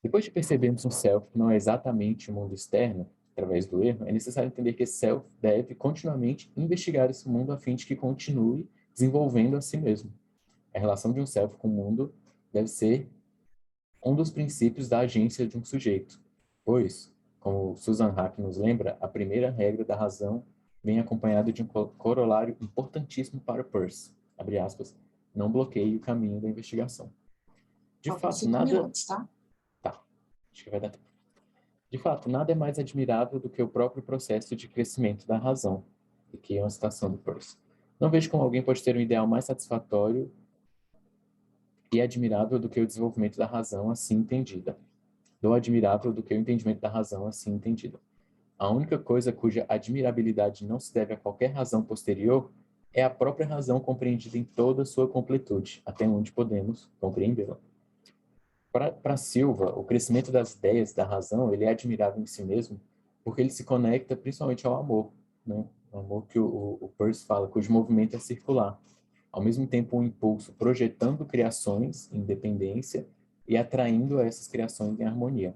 Depois de percebermos um self que não é exatamente o mundo externo, através do erro, é necessário entender que esse self deve continuamente investigar esse mundo a fim de que continue desenvolvendo a si mesmo. A relação de um self com o mundo deve ser um dos princípios da agência de um sujeito, pois, como Susan Hack nos lembra, a primeira regra da razão vem acompanhada de um corolário importantíssimo para Peirce, abre aspas, não bloqueie o caminho da investigação. De Faltam fato, 5 nada... minutos, tá? Tá, acho que vai dar tempo. De fato, nada é mais admirável do que o próprio processo de crescimento da razão, e que é uma citação do Peirce. Não vejo como alguém pode ter um ideal mais satisfatório e admirável do que o desenvolvimento da razão assim entendida. Do admirável do que o entendimento da razão assim entendida. A única coisa cuja admirabilidade não se deve a qualquer razão posterior é a própria razão compreendida em toda a sua completude, até onde podemos compreendê-la. Para Silva, o crescimento das ideias da razão ele é admirável em si mesmo porque ele se conecta principalmente ao amor, né? O amor que o Peirce fala, cujo movimento é circular. Ao mesmo tempo, um impulso projetando criações em dependência e atraindo essas criações em harmonia.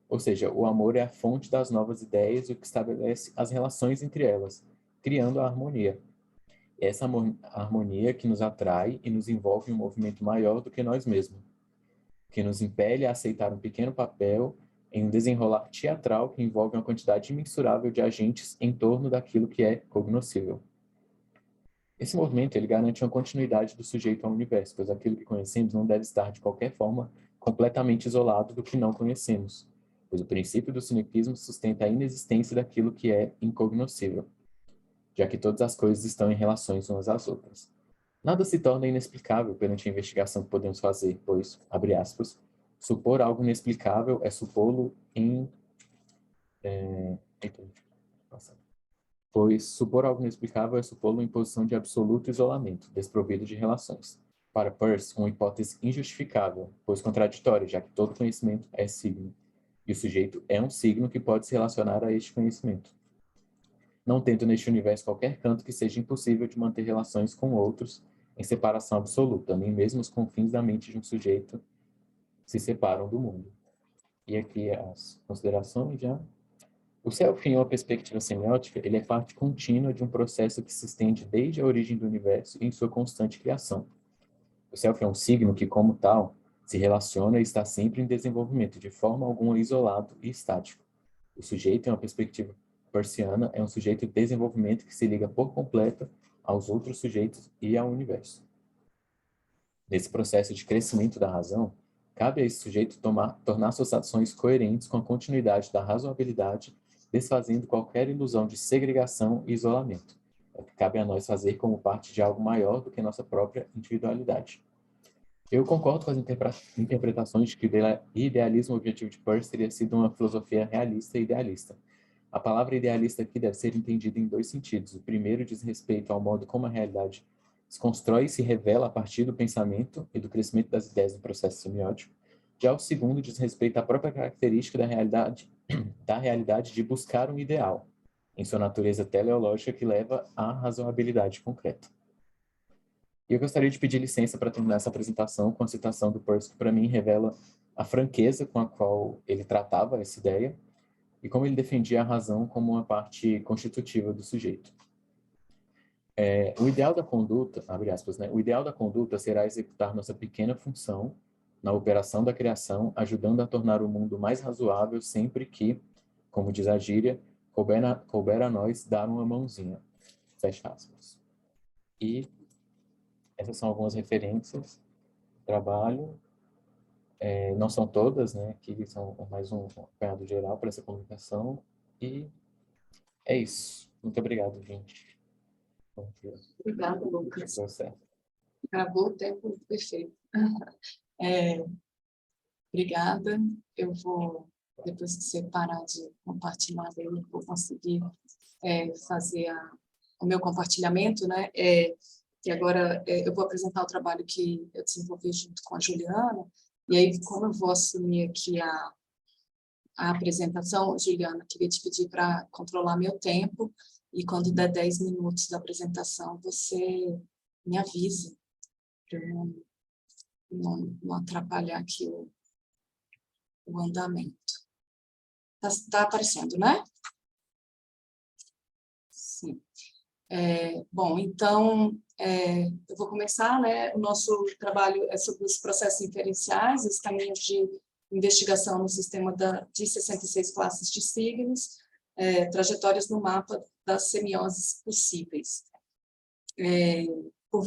Ou seja, o amor é a fonte das novas ideias e o que estabelece as relações entre elas, criando a harmonia. É essa harmonia que nos atrai e nos envolve em um movimento maior do que nós mesmos, que nos impele a aceitar um pequeno papel em um desenrolar teatral que envolve uma quantidade imensurável de agentes em torno daquilo que é cognoscível. Esse movimento ele garante uma continuidade do sujeito ao universo, pois aquilo que conhecemos não deve estar, de qualquer forma, completamente isolado do que não conhecemos, pois o princípio do sinequismo sustenta a inexistência daquilo que é incognoscível, já que todas as coisas estão em relações umas às outras. Nada se torna inexplicável perante a investigação que podemos fazer, pois, abre aspas, supor algo inexplicável é supô-lo em... Pois supor algo inexplicável é supô-lo em posição de absoluto isolamento, desprovido de relações. Para Peirce, uma hipótese injustificável, pois contraditória, já que todo conhecimento é signo, e o sujeito é um signo que pode se relacionar a este conhecimento. Não tendo neste universo qualquer canto que seja impossível de manter relações com outros em separação absoluta, nem mesmo os confins da mente de um sujeito se separam do mundo. E aqui as considerações já. O self, em uma perspectiva semiótica, ele é parte contínua de um processo que se estende desde a origem do universo e em sua constante criação. O self é um signo que, como tal, se relaciona e está sempre em desenvolvimento, de forma alguma isolado e estático. O sujeito, em uma perspectiva peirciana, é um sujeito de desenvolvimento que se liga por completo aos outros sujeitos e ao universo. Nesse processo de crescimento da razão, cabe a esse sujeito tornar suas ações coerentes com a continuidade da razoabilidade, desfazendo qualquer ilusão de segregação e isolamento. É o que cabe a nós fazer como parte de algo maior do que nossa própria individualidade. Eu concordo com as interpretações de que o idealismo objetivo de Peirce teria sido uma filosofia realista e idealista. A palavra idealista aqui deve ser entendida em dois sentidos. O primeiro diz respeito ao modo como a realidade se constrói e se revela a partir do pensamento e do crescimento das ideias no processo semiótico. Já o segundo diz respeito à própria característica da realidade de buscar um ideal, em sua natureza teleológica que leva à razoabilidade concreta. E eu gostaria de pedir licença para terminar essa apresentação com a citação do Peirce, que para mim revela a franqueza com a qual ele tratava essa ideia e como ele defendia a razão como uma parte constitutiva do sujeito. O ideal da conduta, abre aspas, né? O ideal da conduta será executar nossa pequena função na operação da criação, ajudando a tornar o mundo mais razoável sempre que, como diz a gíria, couber a nós dar uma mãozinha. Fecha aspas. E essas são algumas referências do trabalho. Não são todas, né? Aqui são mais um apanhado geral para essa comunicação. E é isso. Muito obrigado, gente. Obrigada, Lucas. Deu certo. Acabou o tempo perfeito. Obrigada. Eu vou, depois que você parar de compartilhar, eu vou conseguir fazer o meu compartilhamento, né? E agora eu vou apresentar o trabalho que eu desenvolvi junto com a Juliana, e aí, como eu vou assumir aqui a apresentação, Juliana, queria te pedir para controlar meu tempo, e quando der 10 minutos da apresentação, você me avisa, para eu não atrapalhar aqui o andamento. Tá aparecendo, né? Sim. Bom, então, eu vou começar, né? O nosso trabalho é sobre os processos inferenciais, os caminhos de investigação no sistema de 66 classes de signos, trajetórias no mapa das semioses possíveis. Por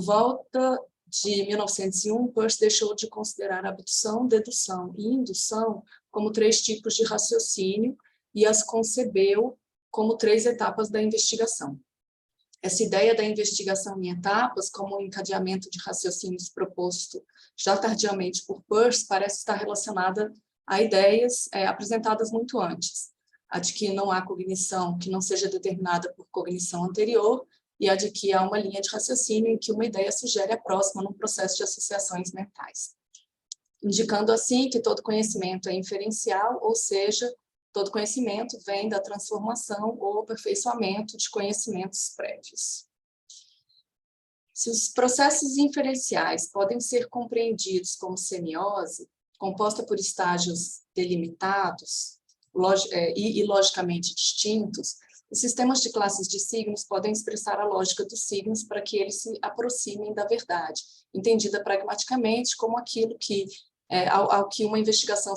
volta de 1901, Peirce deixou de considerar abdução, dedução e indução como 3 tipos de raciocínio e as concebeu como 3 etapas da investigação. Essa ideia da investigação em etapas, como um encadeamento de raciocínios proposto já tardiamente por Peirce, parece estar relacionada a ideias apresentadas muito antes, a de que não há cognição que não seja determinada por cognição anterior e a de que há uma linha de raciocínio em que uma ideia sugere a próxima num processo de associações mentais, indicando assim que todo conhecimento é inferencial, ou seja, todo conhecimento vem da transformação ou aperfeiçoamento de conhecimentos prévios. Se os processos inferenciais podem ser compreendidos como semiose, composta por estágios delimitados e logicamente distintos, os sistemas de classes de signos podem expressar a lógica dos signos para que eles se aproximem da verdade, entendida pragmaticamente como aquilo que ao que uma investigação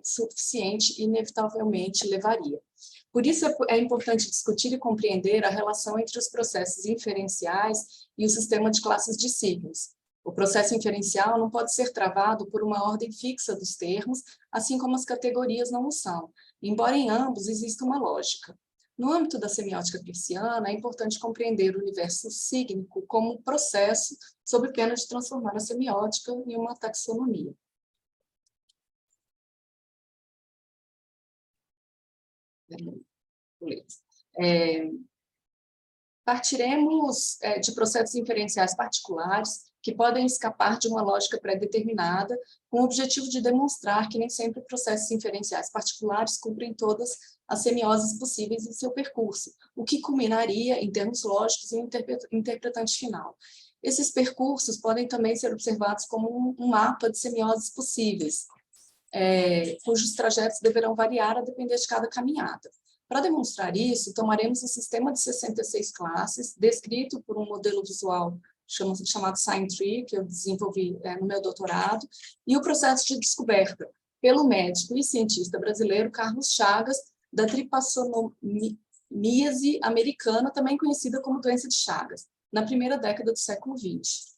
suficiente inevitavelmente levaria. Por isso é importante discutir e compreender a relação entre os processos inferenciais e o sistema de classes de signos. O processo inferencial não pode ser travado por uma ordem fixa dos termos, assim como as categorias não o são, embora em ambos exista uma lógica. No âmbito da semiótica peirciana, é importante compreender o universo sígnico como processo, sob pena de transformar a semiótica em uma taxonomia. Partiremos de processos inferenciais particulares que podem escapar de uma lógica pré-determinada, com o objetivo de demonstrar que nem sempre processos inferenciais particulares cumprem todas as semioses possíveis em seu percurso, o que culminaria, em termos lógicos, em um interpretante final. Esses percursos podem também ser observados como um mapa de semioses possíveis, cujos trajetos deverão variar a depender de cada caminhada. Para demonstrar isso, tomaremos um sistema de 66 classes, descrito por um modelo visual chamado Sign Tree, que eu desenvolvi no meu doutorado, e o processo de descoberta pelo médico e cientista brasileiro Carlos Chagas, da tripassonomíase americana, também conhecida como doença de Chagas, na primeira década do século XX.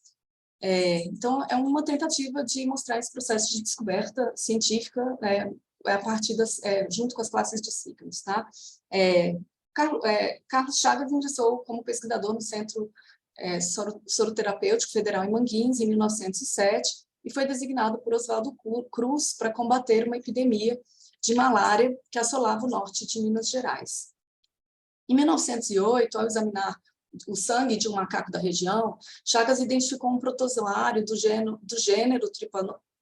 Então, é uma tentativa de mostrar esse processo de descoberta científica a partir junto com as classes de signos. Tá? Carlos Chagas ingressou como pesquisador no Centro Soroterapêutico Federal em Manguinhos, em 1907, e foi designado por Oswaldo Cruz para combater uma epidemia de malária que assolava o norte de Minas Gerais. Em 1908, ao examinar o sangue de um macaco da região, Chagas identificou um protozoário do gênero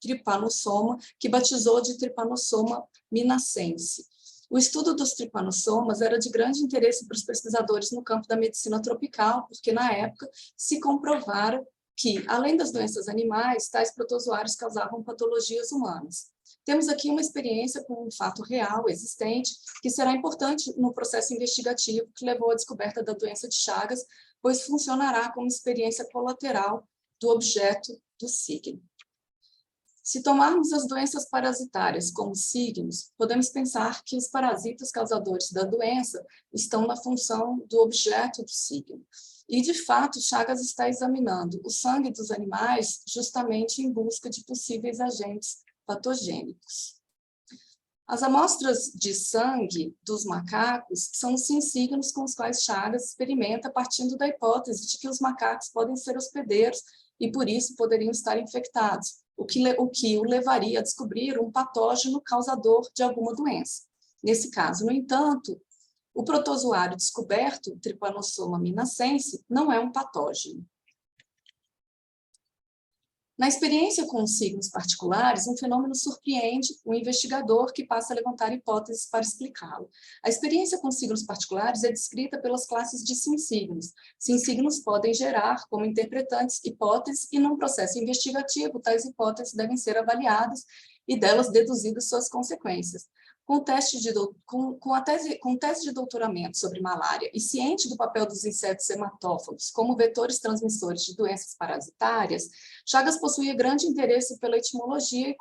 Trypanosoma, que batizou de Trypanosoma minacense. O estudo dos tripanossomas era de grande interesse para os pesquisadores no campo da medicina tropical, porque, na época, se comprovara que, além das doenças animais, tais protozoários causavam patologias humanas. Temos aqui uma experiência com um fato real, existente, que será importante no processo investigativo que levou à descoberta da doença de Chagas, pois funcionará como experiência colateral do objeto do signo. Se tomarmos as doenças parasitárias como signos, podemos pensar que os parasitas causadores da doença estão na função do objeto do signo. E, de fato, Chagas está examinando o sangue dos animais justamente em busca de possíveis agentes patogênicos. As amostras de sangue dos macacos são os signos com os quais Chagas experimenta, partindo da hipótese de que os macacos podem ser hospedeiros e, por isso, poderiam estar infectados, o que o levaria a descobrir um patógeno causador de alguma doença. Nesse caso, no entanto, o protozoário descoberto, Trypanosoma minacense, não é um patógeno. Na experiência com os signos particulares, um fenômeno surpreende o investigador que passa a levantar hipóteses para explicá-lo. A experiência com signos particulares é descrita pelas classes de sinsignos. Sinsignos podem gerar, como interpretantes, hipóteses e, num processo investigativo, tais hipóteses devem ser avaliadas e delas deduzidas suas consequências. Com tese de doutoramento sobre malária e ciente do papel dos insetos hematófagos como vetores transmissores de doenças parasitárias, Chagas possuía grande interesse pela etimologia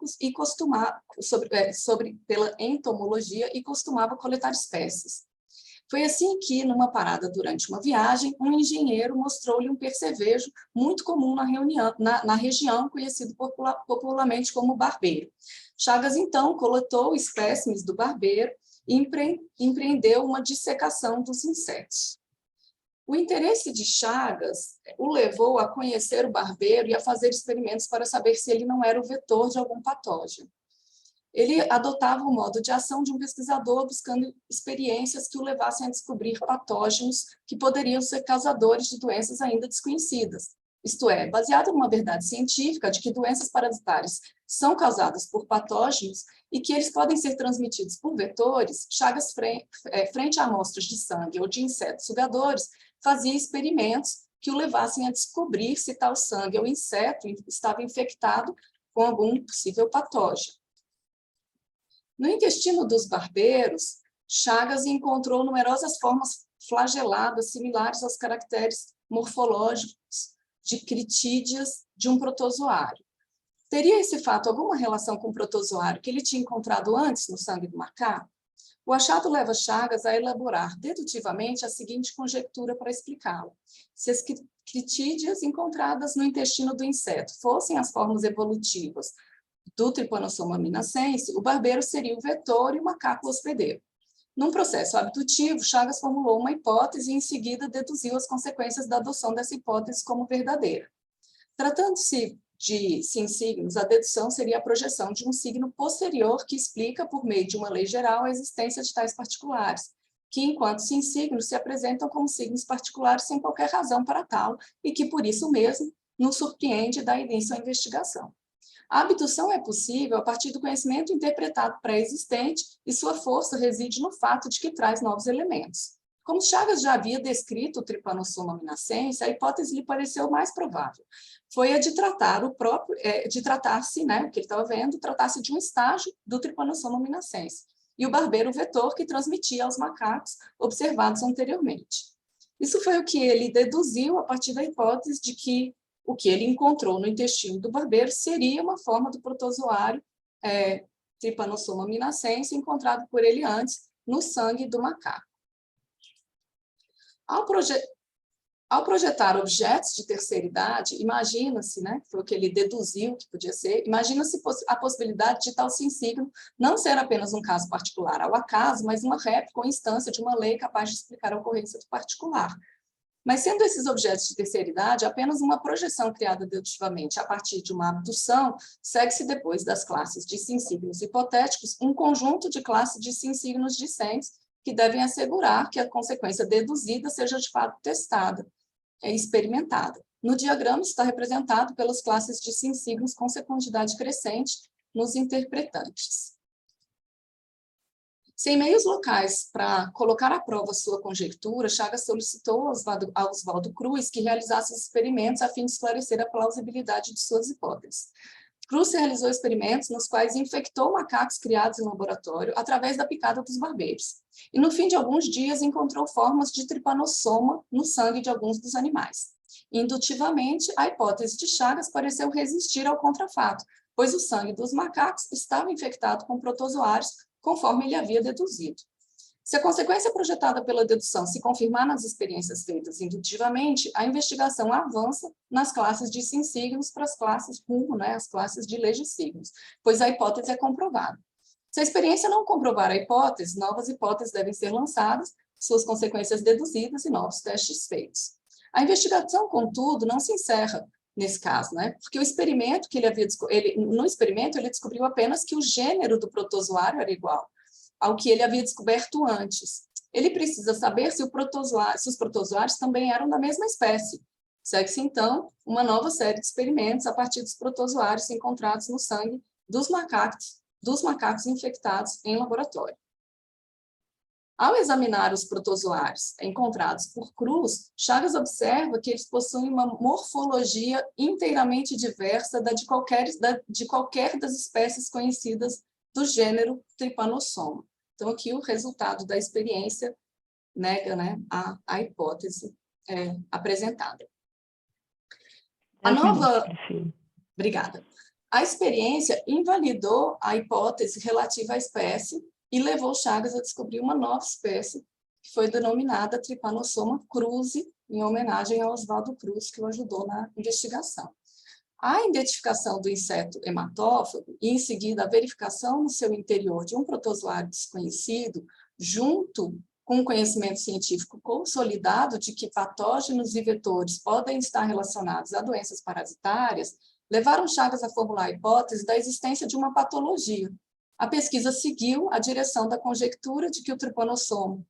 pela entomologia e costumava coletar espécies. Foi assim que, numa parada durante uma viagem, um engenheiro mostrou-lhe um percevejo muito comum na região, conhecido popularmente como barbeiro. Chagas, então, coletou espécimes do barbeiro e empreendeu uma dissecação dos insetos. O interesse de Chagas o levou a conhecer o barbeiro e a fazer experimentos para saber se ele não era o vetor de algum patógeno. Ele adotava o modo de ação de um pesquisador buscando experiências que o levassem a descobrir patógenos que poderiam ser causadores de doenças ainda desconhecidas. Isto é, baseado numa verdade científica de que doenças parasitárias são causadas por patógenos e que eles podem ser transmitidos por vetores, Chagas, frente a amostras de sangue ou de insetos sugadores, fazia experimentos que o levassem a descobrir se tal sangue ou inseto estava infectado com algum possível patógeno. No intestino dos barbeiros, Chagas encontrou numerosas formas flageladas similares aos caracteres morfológicos de critídeas de um protozoário. Teria esse fato alguma relação com o protozoário que ele tinha encontrado antes no sangue do macaco? O achado leva Chagas a elaborar dedutivamente a seguinte conjectura para explicá-lo. Se as critídeas encontradas no intestino do inseto fossem as formas evolutivas do Trypanosoma minacense, o barbeiro seria o vetor e o macaco o hospedeiro. Num processo abdutivo, Chagas formulou uma hipótese e, em seguida, deduziu as consequências da adoção dessa hipótese como verdadeira. Tratando-se de sinsignos, a dedução seria a projeção de um signo posterior que explica, por meio de uma lei geral, a existência de tais particulares, que, enquanto sinsignos, se apresentam como signos particulares sem qualquer razão para tal e que, por isso mesmo, nos surpreende e dá início à investigação. A abdução é possível a partir do conhecimento interpretado pré-existente e sua força reside no fato de que traz novos elementos. Como Chagas já havia descrito o Trypanosoma minacense, a hipótese lhe pareceu mais provável. Foi a de tratar-se, o que ele estava vendo, tratar-se de um estágio do Trypanosoma minacense, e o barbeiro vetor que transmitia aos macacos observados anteriormente. Isso foi o que ele deduziu a partir da hipótese de que o que ele encontrou no intestino do barbeiro seria uma forma do protozoário Trypanosoma minacense encontrado por ele antes no sangue do macaco. Ao projetar objetos de terceira idade, imagina-se, foi o que ele deduziu que podia ser, imagina-se a possibilidade de tal sinsigno não ser apenas um caso particular ao acaso, mas uma réplica ou instância de uma lei capaz de explicar a ocorrência do particular. Mas sendo esses objetos de terceira idade apenas uma projeção criada dedutivamente a partir de uma abdução, segue-se depois das classes de sinsignos hipotéticos um conjunto de classes de sinsignos discentes que devem assegurar que a consequência deduzida seja de fato testada e experimentada. No diagrama está representado pelas classes de sinsignos com secundidade crescente nos interpretantes. Sem meios locais para colocar à prova sua conjectura, Chagas solicitou a Oswaldo Cruz que realizasse os experimentos a fim de esclarecer a plausibilidade de suas hipóteses. Cruz realizou experimentos nos quais infectou macacos criados em laboratório através da picada dos barbeiros. E no fim de alguns dias encontrou formas de Trypanosoma no sangue de alguns dos animais. Indutivamente, a hipótese de Chagas pareceu resistir ao contrafato, pois o sangue dos macacos estava infectado com protozoários, conforme ele havia deduzido. Se a consequência projetada pela dedução se confirmar nas experiências feitas indutivamente, a investigação avança nas classes de sinsignos para as classes rumo, as classes de legissignos, pois a hipótese é comprovada. Se a experiência não comprovar a hipótese, novas hipóteses devem ser lançadas, suas consequências deduzidas e novos testes feitos. A investigação, contudo, não se encerra nesse caso, porque o experimento que no experimento ele descobriu apenas que o gênero do protozoário era igual ao que ele havia descoberto antes. Ele precisa saber se os protozoários também eram da mesma espécie. Segue-se, então, uma nova série de experimentos a partir dos protozoários encontrados no sangue dos macacos infectados em laboratório. Ao examinar os protozoários encontrados por Cruz, Chagas observa que eles possuem uma morfologia inteiramente diversa de qualquer das espécies conhecidas do gênero Trypanosoma. Então, aqui o resultado da experiência nega, né, a hipótese apresentada. Obrigada. A experiência invalidou a hipótese relativa à espécie e levou Chagas a descobrir uma nova espécie, que foi denominada Trypanosoma cruzi, em homenagem a Oswaldo Cruz, que o ajudou na investigação. A identificação do inseto hematófago e, em seguida, a verificação no seu interior de um protozoário desconhecido, junto com o conhecimento científico consolidado de que patógenos e vetores podem estar relacionados a doenças parasitárias, levaram Chagas a formular a hipótese da existência de uma patologia. A pesquisa seguiu a direção da conjectura de que o tripanossoma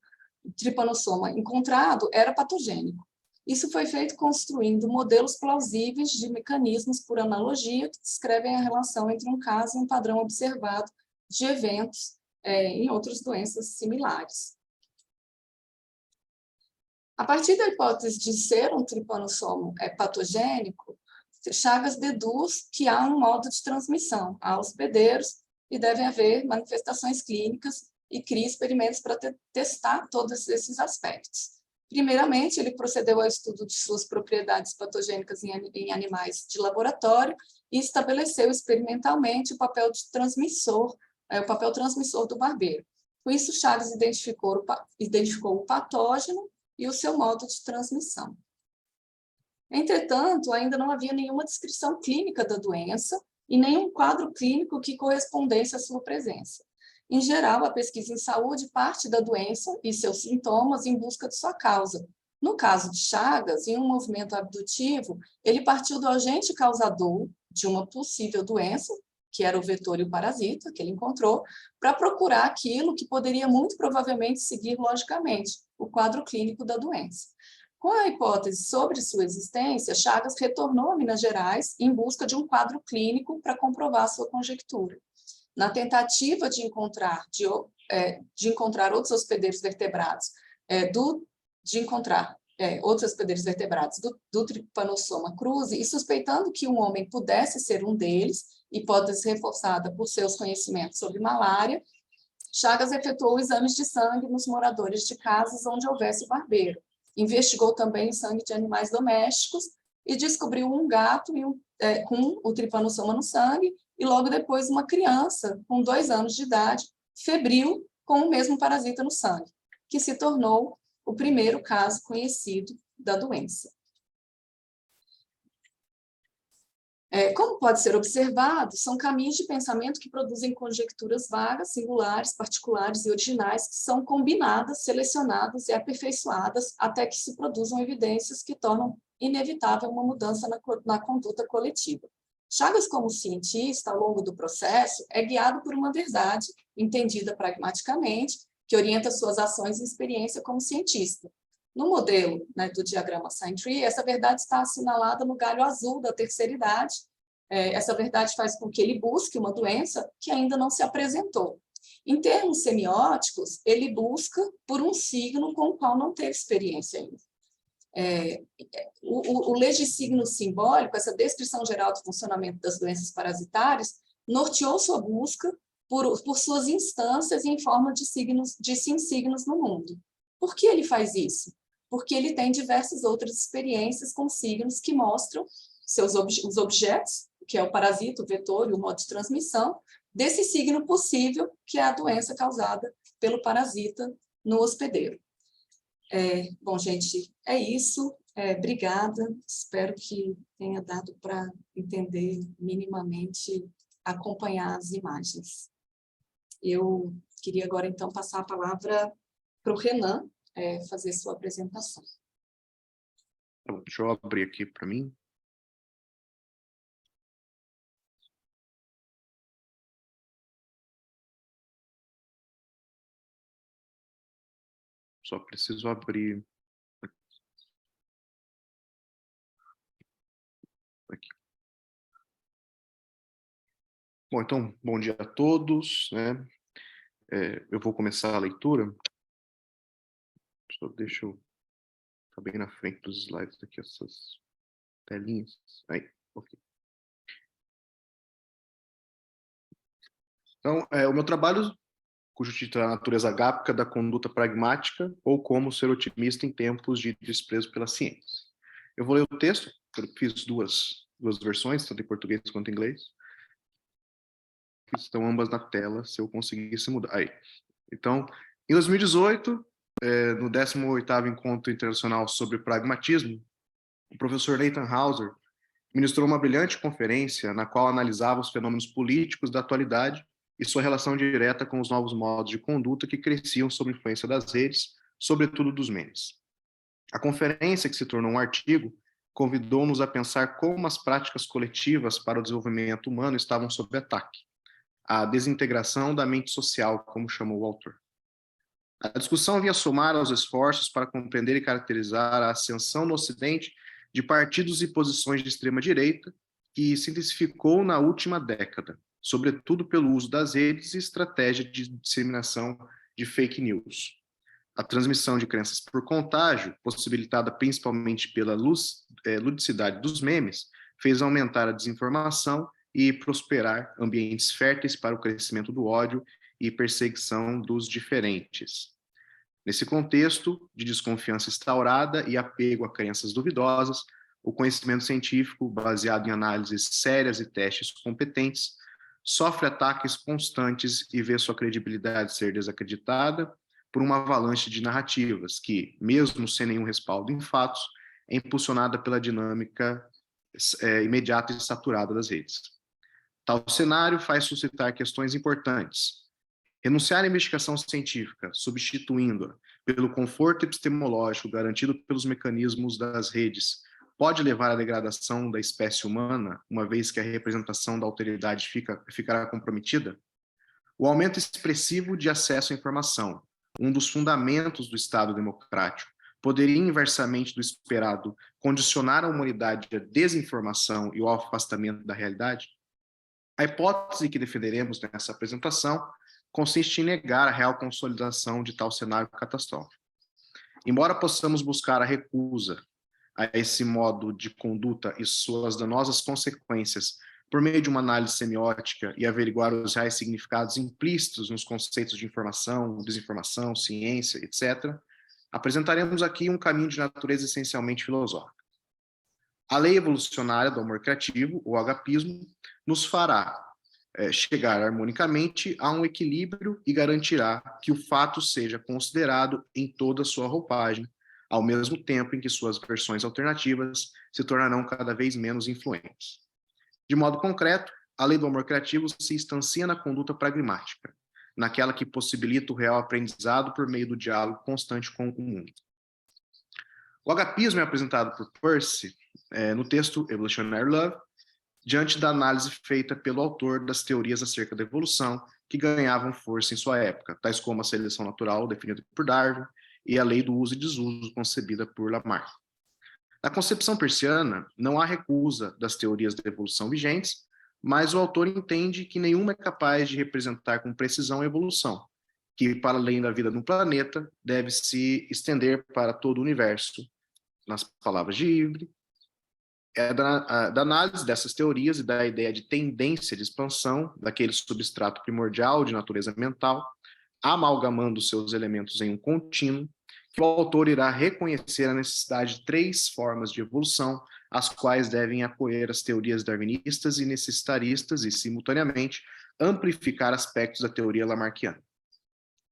encontrado era patogênico. Isso foi feito construindo modelos plausíveis de mecanismos por analogia que descrevem a relação entre um caso e um padrão observado de eventos em outras doenças similares. A partir da hipótese de ser um tripanossoma patogênico, Chagas deduz que há um modo de transmissão a hospedeiros e devem haver manifestações clínicas e cria experimentos para testar todos esses aspectos. Primeiramente, ele procedeu ao estudo de suas propriedades patogênicas em animais de laboratório e estabeleceu experimentalmente o papel transmissor do barbeiro. Com isso, Chagas identificou o patógeno e o seu modo de transmissão. Entretanto, ainda não havia nenhuma descrição clínica da doença e nenhum quadro clínico que correspondesse à sua presença. Em geral, a pesquisa em saúde parte da doença e seus sintomas em busca de sua causa. No caso de Chagas, em um movimento abdutivo, ele partiu do agente causador de uma possível doença, que era o vetor e o parasita, que ele encontrou, para procurar aquilo que poderia muito provavelmente seguir logicamente, o quadro clínico da doença. Com a hipótese sobre sua existência, Chagas retornou a Minas Gerais em busca de um quadro clínico para comprovar sua conjectura. Na tentativa de encontrar outros hospedeiros vertebrados, do Trypanosoma cruzi, e suspeitando que um homem pudesse ser um deles, hipótese reforçada por seus conhecimentos sobre malária, Chagas efetuou exames de sangue nos moradores de casas onde houvesse barbeiro. Investigou também o sangue de animais domésticos e descobriu um gato com o Trypanosoma no sangue e logo depois uma criança com 2 anos de idade, febril, com o mesmo parasita no sangue, que se tornou o primeiro caso conhecido da doença. Como pode ser observado, são caminhos de pensamento que produzem conjecturas vagas, singulares, particulares e originais que são combinadas, selecionadas e aperfeiçoadas até que se produzam evidências que tornam inevitável uma mudança na conduta coletiva. Chagas, como cientista, ao longo do processo, é guiado por uma verdade, entendida pragmaticamente, que orienta suas ações e experiência como cientista. No modelo, né, do diagrama Sign Tree, essa verdade está assinalada no galho azul da terceira idade. Essa verdade faz com que ele busque uma doença que ainda não se apresentou. Em termos semióticos, ele busca por um signo com o qual não teve experiência ainda. O legissigno simbólico, essa descrição geral do funcionamento das doenças parasitárias, norteou sua busca por suas instâncias em forma de signos no mundo. Por que ele faz isso? Porque ele tem diversas outras experiências com signos que mostram os objetos, que é o parasita, o vetor e o modo de transmissão, desse signo possível, que é a doença causada pelo parasita no hospedeiro. Bom, gente, é isso. Obrigada. Espero que tenha dado para entender minimamente, acompanhar as imagens. Eu queria agora, então, passar a palavra para o Renan, fazer sua apresentação. Deixa eu abrir aqui para mim. Só preciso abrir. Aqui. Bom, então, bom dia a todos, né? Eu vou começar a leitura. Só deixa eu ficar bem na frente dos slides aqui, essas telinhas. Aí, ok. Então, o meu trabalho, cujo título é A Natureza Agápica da Conduta Pragmática ou Como Ser Otimista em Tempos de Desprezo pela Ciência. Eu vou ler o texto, eu fiz duas versões, tanto em português quanto em inglês. Estão ambas na tela, se eu conseguisse mudar. Aí. Então, em 2018, no 18º Encontro Internacional sobre Pragmatismo, o professor Nathan Hauser ministrou uma brilhante conferência na qual analisava os fenômenos políticos da atualidade e sua relação direta com os novos modos de conduta que cresciam sob influência das redes, sobretudo dos memes. A conferência, que se tornou um artigo, convidou-nos a pensar como as práticas coletivas para o desenvolvimento humano estavam sob ataque. A desintegração da mente social, como chamou o autor. A discussão havia somar aos esforços para compreender e caracterizar a ascensão no Ocidente de partidos e posições de extrema-direita, que se intensificou na última década, sobretudo pelo uso das redes e estratégia de disseminação de fake news. A transmissão de crenças por contágio, possibilitada principalmente pela ludicidade dos memes, fez aumentar a desinformação e prosperar ambientes férteis para o crescimento do ódio e perseguição dos diferentes. Nesse contexto de desconfiança instaurada e apego a crenças duvidosas, o conhecimento científico, baseado em análises sérias e testes competentes, sofre ataques constantes e vê sua credibilidade ser desacreditada por uma avalanche de narrativas que, mesmo sem nenhum respaldo em fatos, é impulsionada pela dinâmica imediata e saturada das redes. Tal cenário faz suscitar questões importantes. Renunciar à investigação científica, substituindo-a pelo conforto epistemológico garantido pelos mecanismos das redes, pode levar à degradação da espécie humana, uma vez que a representação da alteridade ficará comprometida? O aumento expressivo de acesso à informação, um dos fundamentos do Estado democrático, poderia, inversamente do esperado, condicionar a humanidade à desinformação e ao afastamento da realidade? A hipótese que defenderemos nessa apresentação consiste em negar a real consolidação de tal cenário catastrófico. Embora possamos buscar a recusa a esse modo de conduta e suas danosas consequências por meio de uma análise semiótica e averiguar os reais significados implícitos nos conceitos de informação, desinformação, ciência, etc., apresentaremos aqui um caminho de natureza essencialmente filosófica. A lei evolucionária do amor criativo, o agapismo, nos fará chegar harmonicamente a um equilíbrio e garantirá que o fato seja considerado em toda a sua roupagem, ao mesmo tempo em que suas versões alternativas se tornarão cada vez menos influentes. De modo concreto, a lei do amor criativo se instancia na conduta pragmática, naquela que possibilita o real aprendizado por meio do diálogo constante com o mundo. O agapismo é apresentado por Peirce no texto Evolutionary Love, diante da análise feita pelo autor das teorias acerca da evolução que ganhavam força em sua época, tais como a seleção natural definida por Darwin e a lei do uso e desuso concebida por Lamarck. Na concepção peirciana, não há recusa das teorias da evolução vigentes, mas o autor entende que nenhuma é capaz de representar com precisão a evolução, que, para além da vida no planeta, deve se estender para todo o universo. Nas palavras de Ivry, da análise dessas teorias e da ideia de tendência de expansão daquele substrato primordial de natureza mental, amalgamando seus elementos em um contínuo, que o autor irá reconhecer a necessidade de 3 formas de evolução, as quais devem acolher as teorias darwinistas e necessitaristas e, simultaneamente, amplificar aspectos da teoria lamarckiana.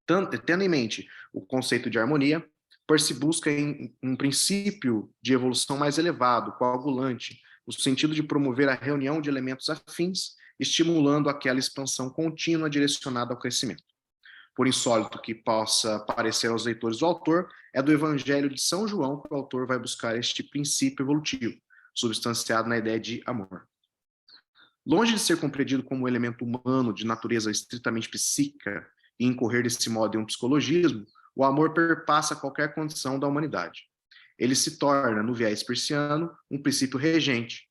Tendo em mente o conceito de harmonia, Peirce busca em um princípio de evolução mais elevado, coagulante, no sentido de promover a reunião de elementos afins, estimulando aquela expansão contínua direcionada ao crescimento. Por insólito que possa parecer aos leitores do autor, é do Evangelho de São João que o autor vai buscar este princípio evolutivo, substanciado na ideia de amor. Longe de ser compreendido como um elemento humano de natureza estritamente psíquica e incorrer desse modo em um psicologismo, o amor perpassa qualquer condição da humanidade. Ele se torna, no viés peirciano, um princípio regente,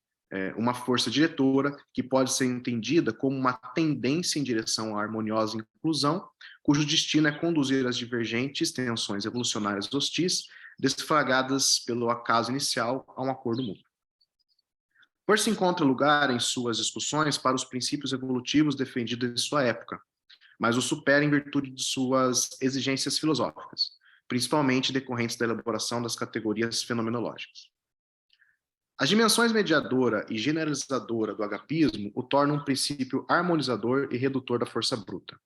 uma força diretora que pode ser entendida como uma tendência em direção à harmoniosa inclusão, cujo destino é conduzir as divergentes tensões evolucionárias hostis, desflagradas pelo acaso inicial, a um acordo mútuo. Peirce encontra lugar em suas discussões para os princípios evolutivos defendidos em sua época, mas o supera em virtude de suas exigências filosóficas, principalmente decorrentes da elaboração das categorias fenomenológicas. As dimensões mediadora e generalizadora do agapismo o tornam um princípio harmonizador e redutor da força bruta,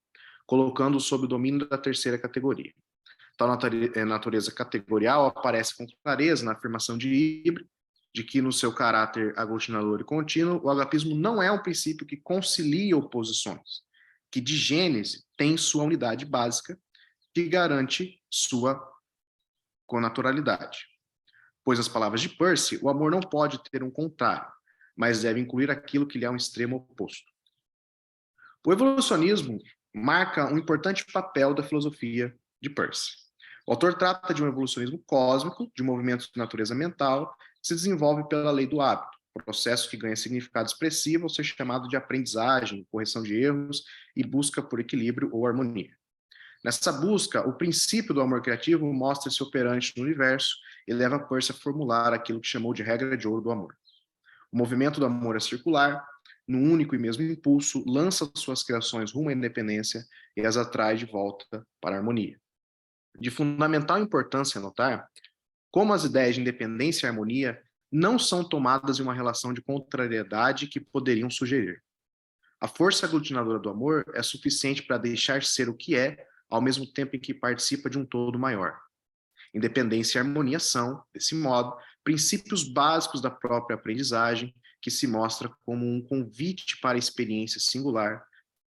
colocando-o sob o domínio da terceira categoria. Tal natureza categorial aparece com clareza na afirmação de Híbrido, de que, no seu caráter aglutinador e contínuo, o agapismo não é um princípio que concilia oposições, que de gênese tem sua unidade básica, que garante sua connaturalidade. Pois, as palavras de Peirce, o amor não pode ter um contrário, mas deve incluir aquilo que lhe é um extremo oposto. O evolucionismo marca um importante papel da filosofia de Peirce. O autor trata de um evolucionismo cósmico, de movimentos de natureza mental, que se desenvolve pela lei do hábito, processo que ganha significado expressivo ao ser chamado de aprendizagem, correção de erros e busca por equilíbrio ou harmonia. Nessa busca, o princípio do amor criativo mostra-se operante no universo e leva Peirce a formular aquilo que chamou de regra de ouro do amor. O movimento do amor é circular, num único e mesmo impulso, lança suas criações rumo à independência e as atrai de volta para a harmonia. De fundamental importância notar como as ideias de independência e harmonia não são tomadas em uma relação de contrariedade que poderiam sugerir. A força aglutinadora do amor é suficiente para deixar ser o que é, ao mesmo tempo em que participa de um todo maior. Independência e harmonia são, desse modo, princípios básicos da própria aprendizagem, que se mostra como um convite para a experiência singular,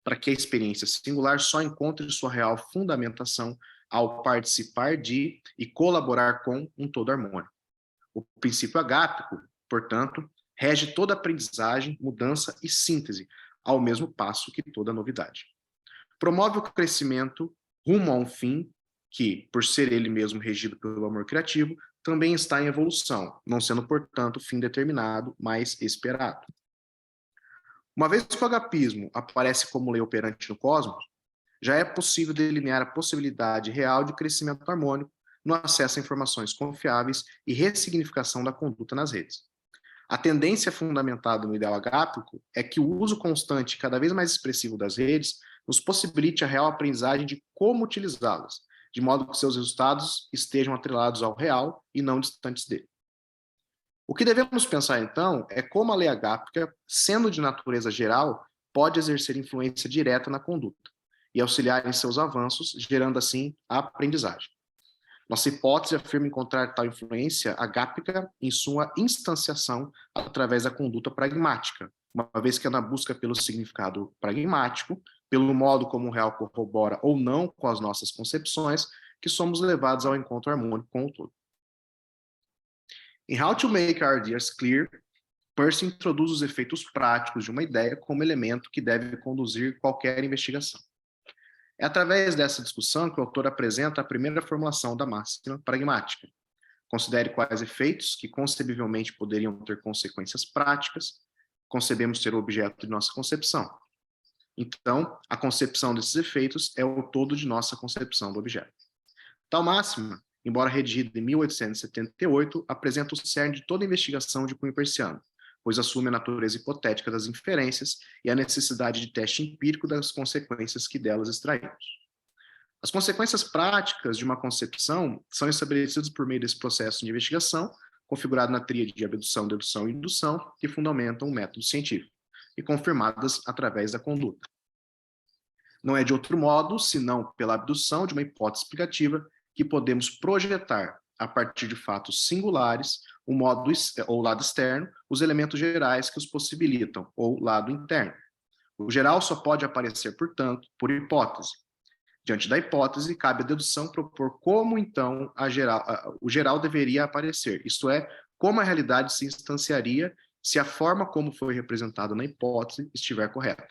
para que a experiência singular só encontre sua real fundamentação ao participar de e colaborar com um todo harmônico. O princípio agápico, portanto, rege toda aprendizagem, mudança e síntese, ao mesmo passo que toda novidade. Promove o crescimento rumo a um fim que, por ser ele mesmo regido pelo amor criativo, também está em evolução, não sendo, portanto, fim determinado, mas esperado. Uma vez que o agapismo aparece como lei operante no cosmos, já é possível delinear a possibilidade real de crescimento harmônico no acesso a informações confiáveis e ressignificação da conduta nas redes. A tendência fundamentada no ideal agápico é que o uso constante e cada vez mais expressivo das redes nos possibilite a real aprendizagem de como utilizá-las, de modo que seus resultados estejam atrelados ao real e não distantes dele. O que devemos pensar, então, é como a lei agápica, sendo de natureza geral, pode exercer influência direta na conduta e auxiliar em seus avanços, gerando, assim, a aprendizagem. Nossa hipótese afirma encontrar tal influência agápica em sua instanciação através da conduta pragmática, uma vez que é na busca pelo significado pragmático, pelo modo como o real corrobora ou não com as nossas concepções, que somos levados ao encontro harmônico com o todo. Em How to Make Our Ideas Clear, Peirce introduz os efeitos práticos de uma ideia como elemento que deve conduzir qualquer investigação. É através dessa discussão que o autor apresenta a primeira formulação da máxima pragmática. Considere quais efeitos que concebivelmente poderiam ter consequências práticas, concebemos ser o objeto de nossa concepção. Então, a concepção desses efeitos é o todo de nossa concepção do objeto. Tal máxima, embora redigida em 1878, apresenta o cerne de toda investigação de cunho peirciano, pois assume a natureza hipotética das inferências e a necessidade de teste empírico das consequências que delas extraímos. As consequências práticas de uma concepção são estabelecidas por meio desse processo de investigação, configurado na tríade de abdução, dedução e indução, que fundamentam o método científico, e confirmadas através da conduta. Não é de outro modo, senão pela abdução de uma hipótese explicativa, que podemos projetar, a partir de fatos singulares, o modo ou lado externo, os elementos gerais que os possibilitam, ou lado interno. O geral só pode aparecer, portanto, por hipótese. Diante da hipótese, cabe à dedução propor como, então, o geral deveria aparecer, isto é, como a realidade se instanciaria se a forma como foi representada na hipótese estiver correta.